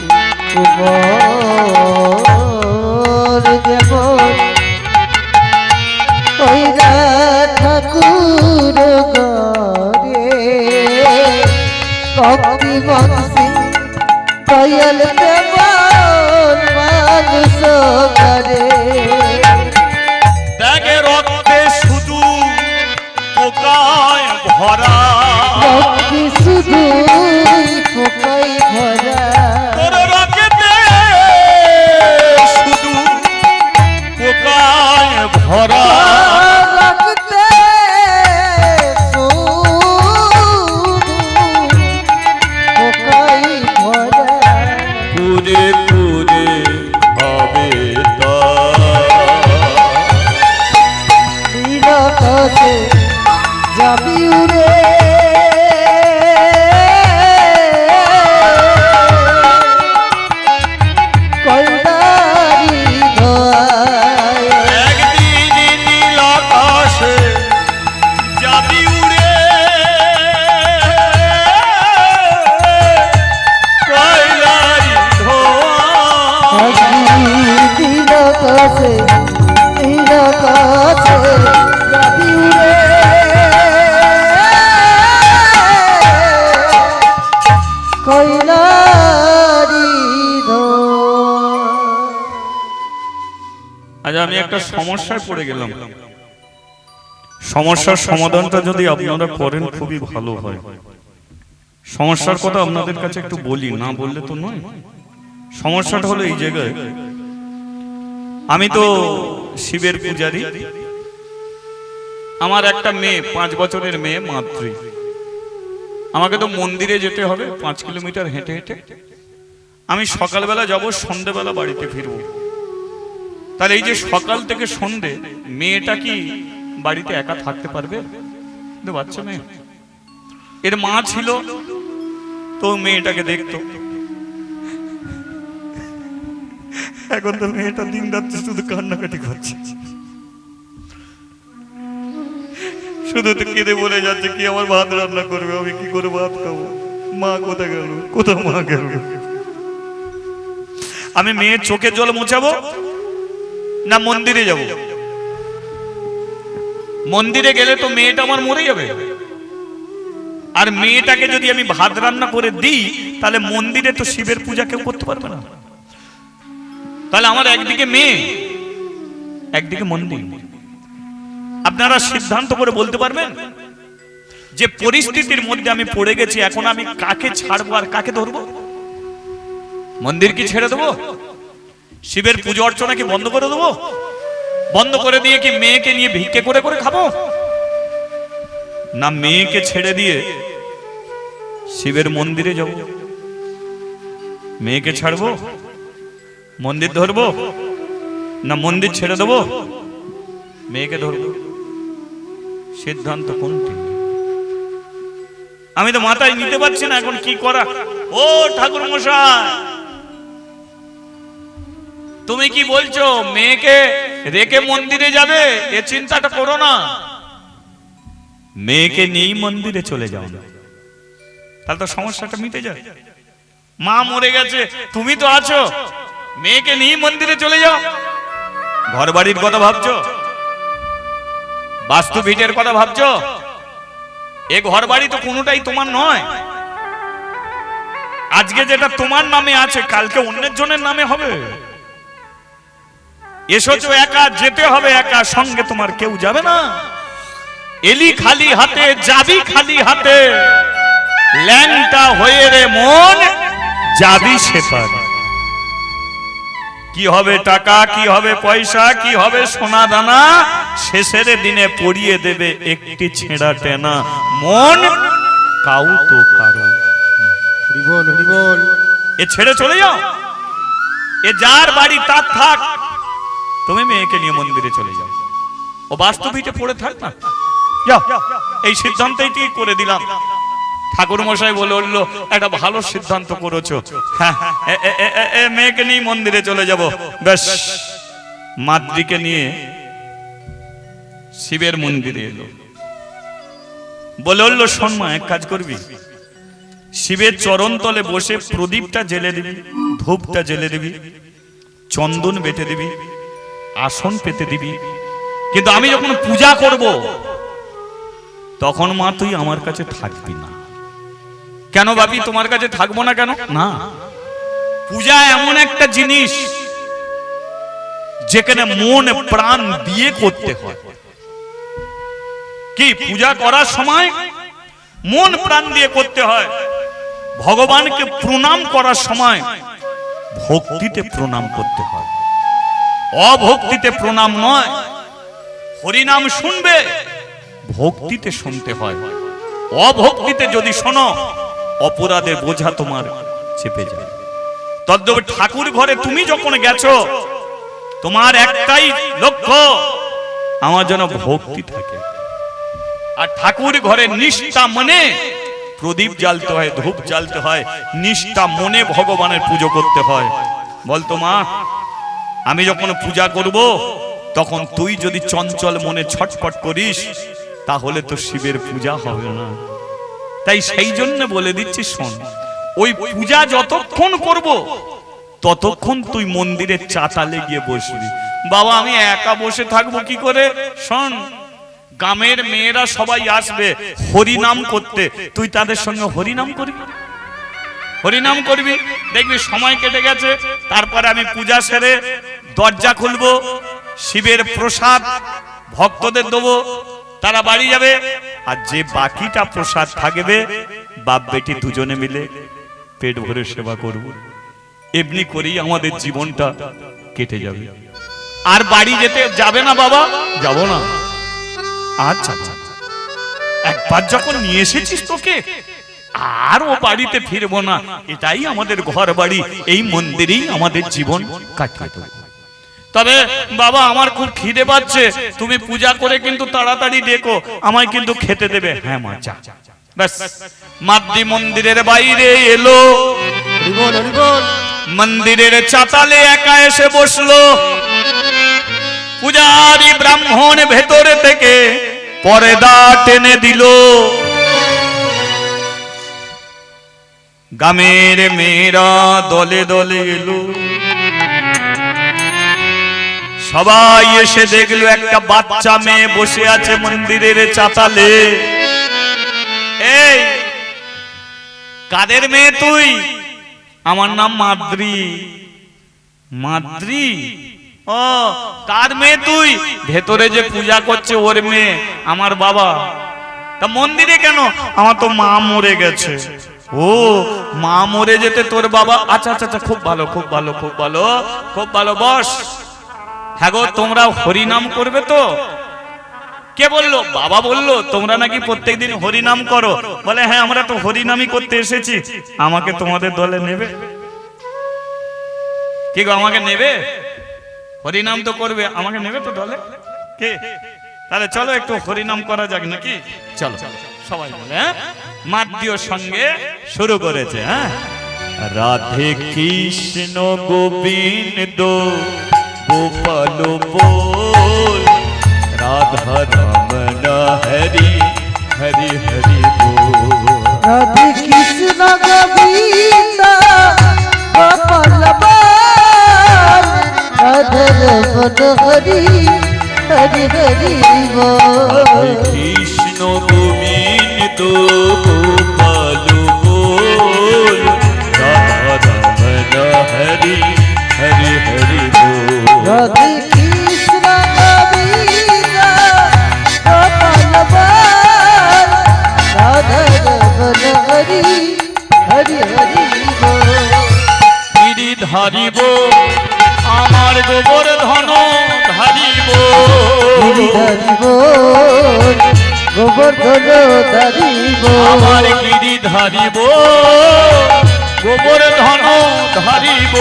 [SPEAKER 3] কুমার যেমন কইরা ঠাকুর গরে ভক্তি বংশী দয়াল তেমন মানুষ গরে
[SPEAKER 1] দেখে রক্তে শুধু পোকায় ভরা
[SPEAKER 3] ভক্তি শুধু পোকাই ভরা
[SPEAKER 1] তোর রক্তে শুধু পোকায় ভরা
[SPEAKER 3] রাখতে পোকাই ভরা
[SPEAKER 1] পুরে পুরে হবে
[SPEAKER 3] নীলাকাশে যাবি উড়ে কয়লারি ধোয়ায়
[SPEAKER 1] একদিন নীল আকাশে যাবি উড়ে কয়লারি ধোঁয়া
[SPEAKER 3] নীলাকাশে নীলাকাশে যাবি উড়ে কয়লারি ধোঁয়া
[SPEAKER 1] আজ আমি একটা সমস্যায় পড়ে গেলাম। সমস্যার সমাধানটা যদি আপনারা করেন খুবই ভালো হয়। সমস্যার কথা আপনাদের কাছে একটু বলি, না বললে তো নয়। সমস্যাটা হলো এই জায়গায়, আমি তো শিবের পূজারী, আমার একটা মেয়ে 5 বছরের মেয়ে মাতৃ, আমাকে তো মন্দিরে যেতে হবে 5 কিলোমিটার হেঁটে হেঁটে। আমি সকালবেলা যাব, সন্ধ্যেবেলা বাড়িতে ফিরবো। তাহলে এই যে সকাল থেকে সন্ধে মেয়েটা কি বাড়িতে একা থাকতে পারবে? বাচ্চা মেয়ে, এর মা ছিল তো মেয়েটাকে দেখতো। এখন তো মেয়েটা দিন রাত্রে শুধু কান্নাকাটি করছে, শুধু তো কেঁদে বলে যাচ্ছে কি আমার ভাত রান্না করবে, আমি কি করে ভাত খাবো, মা কোথায় গেল, কোথাও মা গেল। আমি মেয়ের চোখের জল মোছাবো না মন্দিরে যাব? মন্দিরে গেলে তো মেয়েটা আমার মরে যাবে। আর মেয়েটাকে যদি আমি ভাত রান্না করে দিই তাহলে মন্দিরে তো শিবের পূজা কেউ করতে পারবে না। তাহলে আমার একদিকে মেয়ে, একদিকে মন্দির। আপনারা সিদ্ধান্ত করে বলতে পারবেন যে পরিস্থিতির মধ্যে আমি পড়ে গেছি, এখন আমি কাকে ছাড়বো আর কাকে ধরবো? মন্দির কি ছেড়ে দেবো? শিবের পুজো অর্চনা কি বন্ধ করে দেবো? বন্ধ করে দিয়ে কি মেয়েকে নিয়ে ভিক্ষে করে করে খাবো? না মেয়েকে ছেড়ে দিয়ে শিবের মন্দিরে যাব? মেয়েকে ছাড়বো, মন্দির ধরবো, না মন্দির ছেড়ে দেবো, মেয়েকে ধরবো? সিদ্ধান্ত কোনটি? আমি তো মাথায় নিতে পারছি না এখন কি করা। ও ঠাকুর মশাই, তুমি কি বলছো মেয়েকে রেখে মন্দিরে যাবে? এ চিন্তাটা করো না। মেয়েকে নিয়েই মন্দিরে চলে যাও না, তাহলে তো সমস্যাটা মিটে যায়। মা মরে গেছে, তুমি তো আছো, মেয়েকে নিয়ে মন্দিরে চলে যাও। ঘর বাড়ির কথা ভাবছো, বাস্তু ভিটের কথা ভাবছো? এ ঘর বাড়ি তো কোনোটাই তোমার নয়। আজকে যেটা তোমার নামে আছে কালকে অন্যের জনের নামে হবে। এসেছো একা, যেতে হবে একা, সঙ্গে তোমার কেউ যাবে না। এলি খালি হাতে, যাবি খালি হাতে, ল্যাংটা হয়ে রে মন যাবি সেপার। কি হবে টাকা, কি হবে পয়সা, কি হবে সোনা দানা, শেষের দিনে পড়িয়ে দেবে একটি ছেঁড়া টেনা। মন কাউ তো কারো,
[SPEAKER 2] হরি বল হরি বল।
[SPEAKER 1] এ ছেড়ে চলে যাও, এ যার বাড়ি তার থাক, তুমি মেয়েকে নিয়ে মন্দিরে চলে যাও। ও বাস্তবিকে পড়ে থাক না, যাও। এই সিদ্ধান্তই ঠিক করে দিলাম। ঠাকুর মশাই বলে উঠলো, একটা ভালো সিদ্ধান্ত করেছো। হ্যাঁ, মেয়েকে নিয়ে মন্দিরে চলে যাব। বেশ, মাতৃকে নিয়ে শিবের মন্দিরে এলো। বলে উঠলো, শোন মা, এক কাজ করবি, শিবের চরণ তলে বসে প্রদীপটা জ্বেলে দিবি, ধূপটা জ্বেলে দিবি, চন্দন বেটে দিবি, আসন পেতে দিবি। কিন্তু আমি যখন পূজা করব তখন মা তুই আমার কাছে থাকবি না। কেন বাপি তোমার কাছে থাকবো না কেন? না, পূজা এমন একটা জিনিস যেখানে মন প্রাণ দিয়ে করতে হয়। কি পূজা করার সময় মন প্রাণ দিয়ে করতে হয়। ভগবানকে প্রণাম করার সময় ভক্তিতে প্রণাম করতে হয়, অভক্তিতে প্রণাম নয়। হরিনাম শুনবে, ভক্তিতে শুনতে হয়। অভক্তিতে যদি শোনো, অপরাধের বোঝা তোমার চেপে যাবে। তদ্রূপ ঠাকুর ঘরে তুমি যখন গেছো, তোমার একটাই লক্ষ্য, আমার যেন ভক্তি থাকে। আর ঠাকুর ঘরে নিষ্ঠা মনে প্রদীপ জ্বালতে হয়, ধূপ জ্বালতে হয়, নিষ্ঠা মনে ভগবানের পুজো করতে হয়। বলতো মা, আমি যখন পূজা করব তখন তুই যদি চঞ্চল মনে ছটফট করিস তাহলে তো শিবের পূজা হবে না। তাই সেই জন্য বলে দিচ্ছি, শোন, ওই পূজা যতক্ষণ করব ততক্ষণ তুই মন্দিরের চাতালে গিয়ে বসবি। বাবা, আমি একা বসে থাকবো কি করে? শোন, গ্রামের মেয়েরা সবাই আসবে হরিনাম করতে, তুই তাদের সঙ্গে হরিনাম করবি, হরিনাম করবি। দেখবি সময় কেটে গেছে, তারপরে আমি পূজা সেরে দরজা খুলবো, শিবের প্রসাদ ভক্তদের দেবো, তারা বাড়ি যাবে। আর যে বাকিটা প্রসাদ থাকবে বাপ বেটি দুজনে মিলে পেট ভরে সেবা করব। এমনি করেই আমাদের জীবনটা কেটে যাবে। আর বাড়ি যেতে যাবে না বাবা? যাব না। আচ্ছা, একবার যখন নিয়ে এসেছিস তোকে, আর ও বাড়িতে ফিরবো না। এটাই আমাদের ঘর বাড়ি, এই মন্দিরেই আমাদের জীবন কাটিয়ে দেব। তবে বাবা, আমার খুব খিদে পাচ্ছে, তুমি পূজা করে কিন্তু তাড়াতাড়ি ডেকো, আমায় কিন্তু খেতে দেবে। হ্যাঁ মা, যা। ব্যাস, মাতৃ মন্দিরের বাইরে এলো,
[SPEAKER 2] হরি বল হরি বল।
[SPEAKER 1] মন্দিরের চাতালে একা এসে বসলো। পূজারি ব্রাহ্মণ ভেতরে থেকে পর্দা টেনে দিল। গ্রামের মেয়েরা দলে দলে এলো, সবাই এসে দেখলো একটা বাচ্চা মেয়ে বসে আছে মন্দিরের চাতালে। এই, কাদের মেয়ে তুই? আমার নাম মাদ্রি। মাদ্রি? ও, কার মেয়ে তুই? ভেতরে যে পূজা করছে ওর মেয়ে, আমার বাবা। তা মন্দিরে কেন? আমার তো মা মরে গেছে। ও, মা মরে যেতে তোর বাবা? আচ্ছা আচ্ছা আচ্ছা, খুব ভালো খুব ভালো খুব ভালো খুব ভালো, বস। হ্যাঁ গো, তোমরা হরিনাম করবে তো? কে বললো? বাবা বললো তোমরা নাকি প্রত্যেকদিন হরিনাম করো। বলে হ্যাঁ, আমরা তো হরিনামই করতে এসেছি। আমাকে তোমাদের দলে নেবে? কি গো, আমাকে নেবে? হরিনাম তো করবে, আমাকে নেবে তো দলে? কে? তাহলে চলো একটু হরিনাম করা যাক নাকি? চলো সবাই বলে। হ্যাঁ, মাতৃর সঙ্গে শুরু করেছে। হ্যাঁ, রাধে কৃষ্ণ গোবিন্দ গোপাল बोल, राधा रमण हरि হরি হরি বল।
[SPEAKER 3] রাধে কৃষ্ণ গোবিন্দ গোপাল বাল রাধে রমন হরি হরি হরি বল।
[SPEAKER 1] কৃষ্ণ গোবিন্দ গোপাল বল রাধা রমন হরি হরি হরি বল।
[SPEAKER 3] রাধে কৃষ্ণ গোবিন্দ গোপাল বাল রাধে রমন হরি হরি হরি বল।
[SPEAKER 1] গিরি ধারিব আমার গোবর্ধন ধারিব,
[SPEAKER 3] গিরি ধরিব গোবর্ধন ধরিব
[SPEAKER 1] আমার গিরি ধারিব গোবর্ধন ধারিব।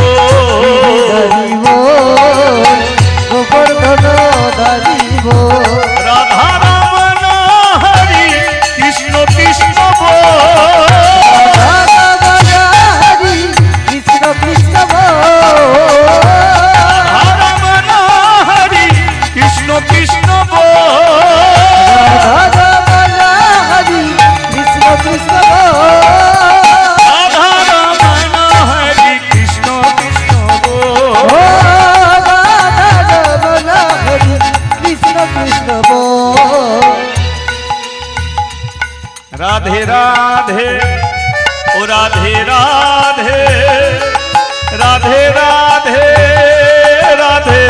[SPEAKER 3] ধরিব গোবর্ধন ধরিব
[SPEAKER 1] রাধা রমন হরি কৃষ্ণ কৃষ্ণ বল।
[SPEAKER 3] রাধা রাধা হরি কৃষ্ণ কৃষ্ণ বল।
[SPEAKER 1] রাধা রমন হরি কৃষ্ণ কৃষ্ণ বল।
[SPEAKER 3] রাধা রাধা হরি কৃষ্ণ কৃষ্ণ বল।
[SPEAKER 1] রাধা রমন হরি কৃষ্ণ কৃষ্ণ বল।
[SPEAKER 3] ও রাধা রমন হরি কৃষ্ণ কৃষ্ণ বল।
[SPEAKER 1] রাধে রাধে ও রাধে রাধে রাধে রাধে রাধে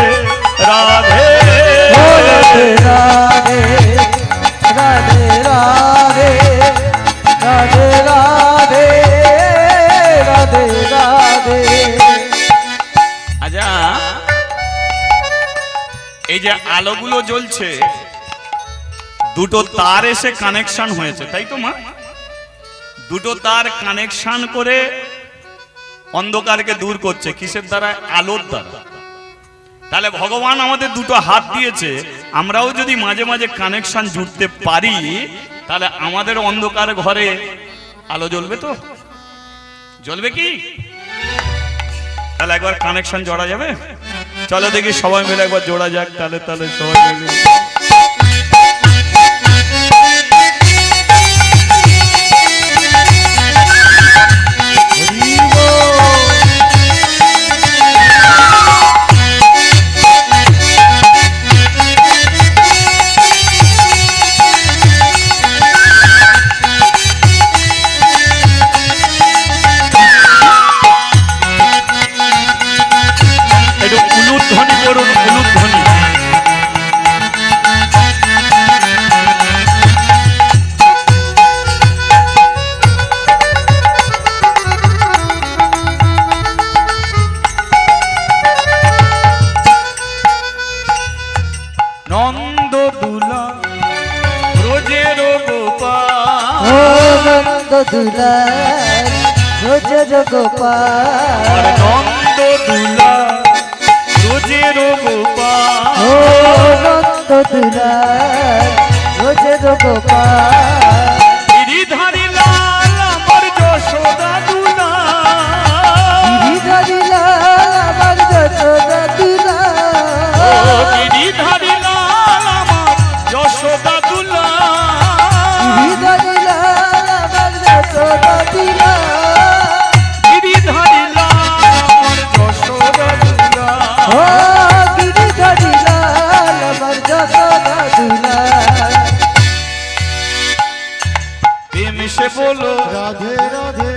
[SPEAKER 1] রাধে
[SPEAKER 3] ও রাধে রাধে রাধে রাধে রাধে রাধে রাধে রাধে।
[SPEAKER 1] আচ্ছা, এই যে আলোগুলো জ্বলছে দুটো তার এসে কানেকশন হয়েছে, তাই তো মা? দুটো তার কানেকশন করে অন্ধকারকে দূর করছে, কিসের দ্বারা? আলোর দ্বারা। তাহলে ভগবান আমাদের দুটো হাত দিয়েছে, আমরাও যদি মাঝে মাঝে কানেকশন জুড়তে পারি তাহলে আমাদের অন্ধকার ঘরে আলো জ্বলবে। তো জ্বলবে কি? তাহলে একবার কানেকশন জোড়া যাবে? চলো দেখি সবাই মিলে একবার জোড়া যাক। তাহলে তাহলে সবাই মিলে
[SPEAKER 3] হরি বল।
[SPEAKER 1] একটু উলুধ্বনি করুন, উলুধ্বনি। নন্দ দুলা ব্রজের গোপাল,
[SPEAKER 3] ও নন্দ দুলাল রোজের গোপাল।
[SPEAKER 1] আর নন্দ দুলা ব্রজের গোপাল।
[SPEAKER 3] ও নন্দ দুলাল রোজের গোপাল।
[SPEAKER 1] গিরিধারী লাল আমার যশোদা দুলা,
[SPEAKER 3] গিরিধারী লাল আমার যশোদা দুলাল।
[SPEAKER 1] ও গিরিধারী লাল আমার যশোদা দুলা,
[SPEAKER 3] গিরিধারী লাল আমার যশোদা দুলাল।
[SPEAKER 1] গিরিধারী লাল আমার যশোদা দুলা।
[SPEAKER 3] ও গিরিধারী লাল আমার যশোদা দুলাল।
[SPEAKER 1] প্রেম সে বলো,
[SPEAKER 2] রাধে রাধে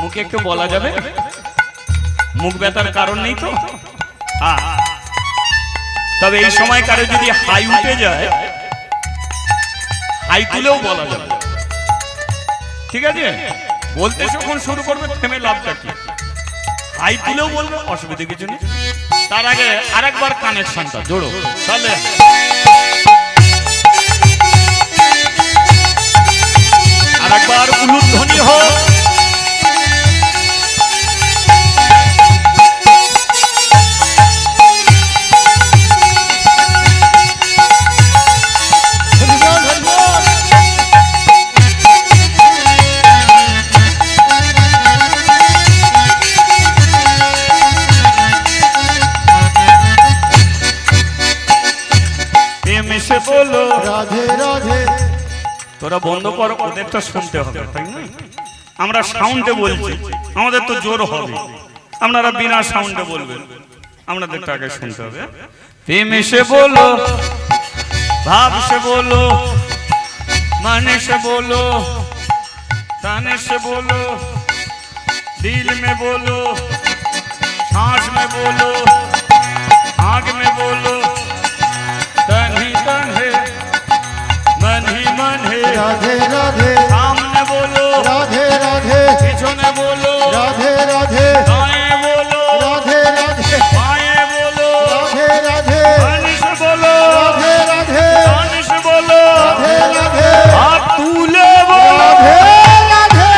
[SPEAKER 1] মুখে একটু বলা যাবে? মুখ ব্যথার কারণ নেই তো? হ্যাঁ। তবে এই সময় কারো যদি হাই উঠে যায়, হাই তুলেও বলা যাবে, ঠিক আছে? বলতে যখন শুরু করবে থেমে লাভটা কি? হাই তুলেও বলবে, অসুবিধা কিছু নেই। তার আগে আরেকবার কানেকশনটা জোড়ো, তাহলে আরেকবার উলুধ্বনি হোক।
[SPEAKER 2] হরি বল হরি বল।
[SPEAKER 1] বন্ধ করো, ওদেরটা শুনতে হবে, তাই না? আমরা সাউন্ডে বলছি, আমাদের তো জোর হবে, আপনারা বিনা সাউন্ডে বলবেন, আপনাদেরটা আগে শুনতে হবে। প্রেম সে বলো, ভাব সে বলো, মানে সে বলো, ताने से बोलो, दिल में बोलो, सांस में बोलो, आग में बोलो, तन ही तन है, मन ही मन है।
[SPEAKER 2] राधे राधे
[SPEAKER 1] सामने बोलो,
[SPEAKER 2] राधे राधे
[SPEAKER 1] पीछे बोलो,
[SPEAKER 2] राधे राधे
[SPEAKER 1] दाएं बोलो,
[SPEAKER 2] राधे राधे
[SPEAKER 1] बाएं बोलो,
[SPEAKER 2] राधे राधे
[SPEAKER 1] मन से बोलो,
[SPEAKER 2] राधे राधे
[SPEAKER 1] कान से बोलो,
[SPEAKER 2] राधे राधे
[SPEAKER 1] हाथ तूले बोलो।
[SPEAKER 2] राधे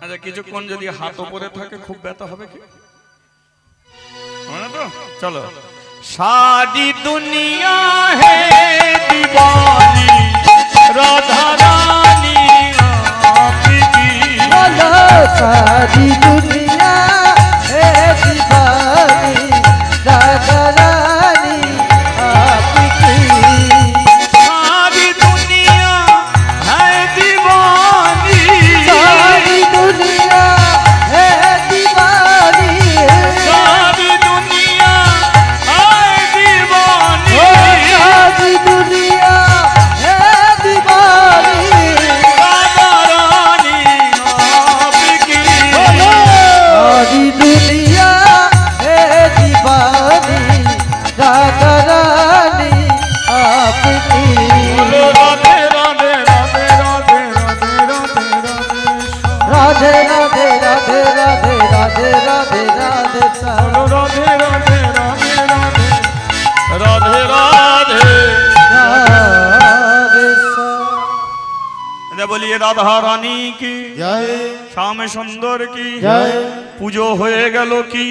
[SPEAKER 1] আচ্ছা, কিছুক্ষণ যদি হাত উপরে থাকে খুব ব্যথা হবে কি? হবে না তো? চলো। সারি দুনিয়া হে दीवानी, राधा रानी आपकी।
[SPEAKER 3] बोलो सारी दुनिया है दीवानी, राधा रानी आपकी।
[SPEAKER 1] सारी दुनिया है दीवानी,
[SPEAKER 3] सारी दुनिया है दीवानी,
[SPEAKER 1] सारी दुनिया है दीवानी,
[SPEAKER 3] ओ सारी दुनिया है दीवानी,
[SPEAKER 1] राधा रानी आपकी।
[SPEAKER 3] सारी दुनिया है दीवानी, राधा रानी आपकी।
[SPEAKER 1] बोलो राधे राधे राधे राधे राधे राधे
[SPEAKER 3] राधे राधे राधे राधे राधे राधे सा।
[SPEAKER 1] बोलो राधे राधे राधे राधे राधे
[SPEAKER 3] राधे सा।
[SPEAKER 1] राधे। बोलिए राधा रानी की
[SPEAKER 2] जय
[SPEAKER 1] श्याम सुंदर की
[SPEAKER 2] जय।
[SPEAKER 1] পুজো হয়ে গেল কি?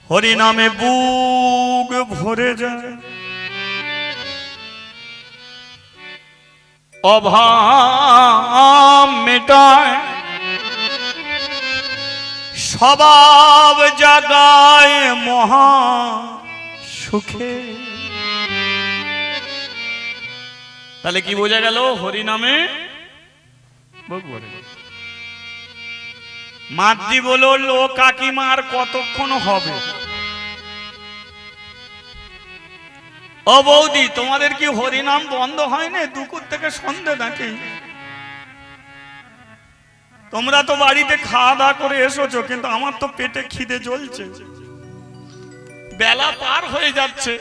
[SPEAKER 1] হরি নামে বুক ভরে যায়, অভাব মেটায়, স্বভাব জাগায় মহা সুখে। তাহলে কি বোঝা গেল? হরি নামে বুক ভরে যায়। মাতৃ বলো, লো কাকিমার কতক্ষণ হবে? ও বৌদি, তোমাদের কি হরিনাম বন্ধ হয় না দুপুর থেকে সন্ধে নাকি? তোমরা তো বাড়িতে খাওয়া দাওয়া করে এসেছো, কিন্তু আমার তো পেটে খিদে জ্বলছে, বেলা পার হয়ে যাচ্ছে,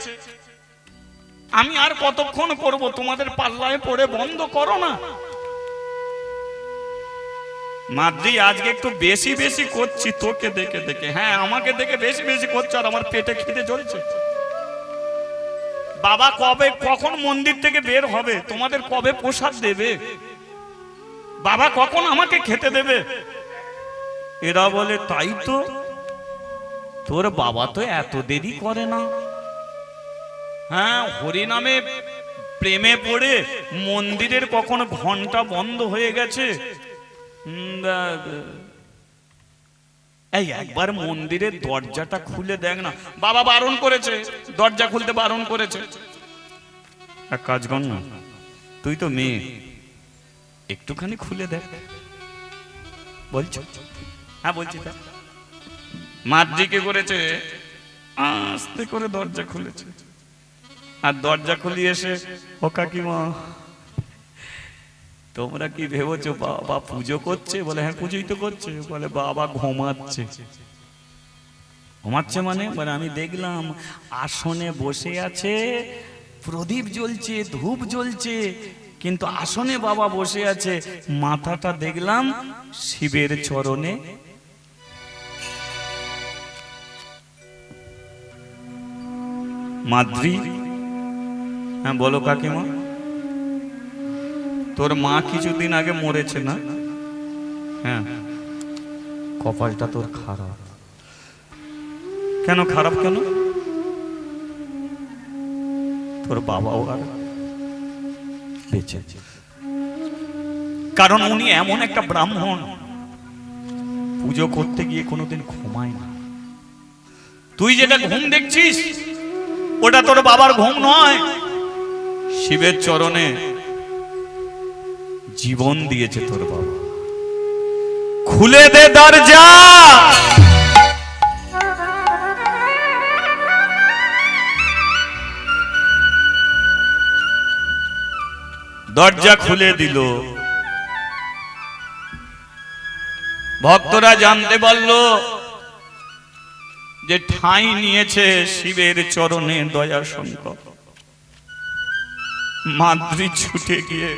[SPEAKER 1] আমি আর কতক্ষণ করব? তোমাদের পাল্লায় পড়ে বন্ধ করো না। মাদ্রি, আজকে একটু বেশি বেশি করছি তোকে দেখে দেখে। হ্যাঁ, আমাকে দেখে বেশি বেশি করছো, আর আমার পেটে খিদে জ্বলছে। বাবা কবে কখন মন্দির থেকে বের হবে? তোমাদের কবে প্রসাদ দেবে? বাবা কখন আমাকে খেতে দেবে? এরা বলে, তাই তো, তোর বাবা তো এত দেরি করে না। হ্যাঁ, হরি নামে প্রেমে পড়ে মন্দিরের কখনো ঘন্টা বন্ধ হয়ে গেছে। এই একবার মন্দিরের দরজাটা খুলে দেখ না। বাবা বারণ করেছে, দরজা খুলতে বারণ করেছে। এক কাজ কর না, তুই তো মেয়ে, একটুখানি খুলে দেখ। বলছো? হ্যাঁ বলছি। মাদ্রিকে করেছে, আস্তে করে দরজা খুলেছে, আর দরজা খুলি এসে, ও কাকিমা তোমরা কি ভেবেছো বাবা পুজো করছে? বলে হ্যাঁ পুজোই তো করছে। বলে বাবা ঘুমাচ্ছে। ঘুমাচ্ছে মানে? বলে আমি দেখলাম আসনে বসে আছে, প্রদীপ জ্বলছে, ধূপ জ্বলছে, কিন্তু আসনে বাবা বসে আছে, মাথাটা দেখলাম শিবের চরণে। মাদ্রি, হ্যাঁ বলো কাকিমা, তোর মা কিছুদিন আগে মরেছে না? হ্যাঁ। কপালটা তোর খারাপ। কেন খারাপ? কেন? তোর বাবাও আর বেঁচে, কারণ উনি এমন একটা ব্রাহ্মণ, পুজো করতে গিয়ে কোনোদিন ঘুমায় না। তুই যেটা ঘুম দেখছিস, ওটা তোর বাবার ঘুম নয়, শিবের চরণে জীবন দিয়েছে তোর বাবা। খুলে দে দরজা, দরজা খুলে দিল। ভক্তরা জানতে পারল যে ঠাঁই নিয়েছে শিবের চরণে দয়া শঙ্কর। মাদ্রি ছুটে গিয়ে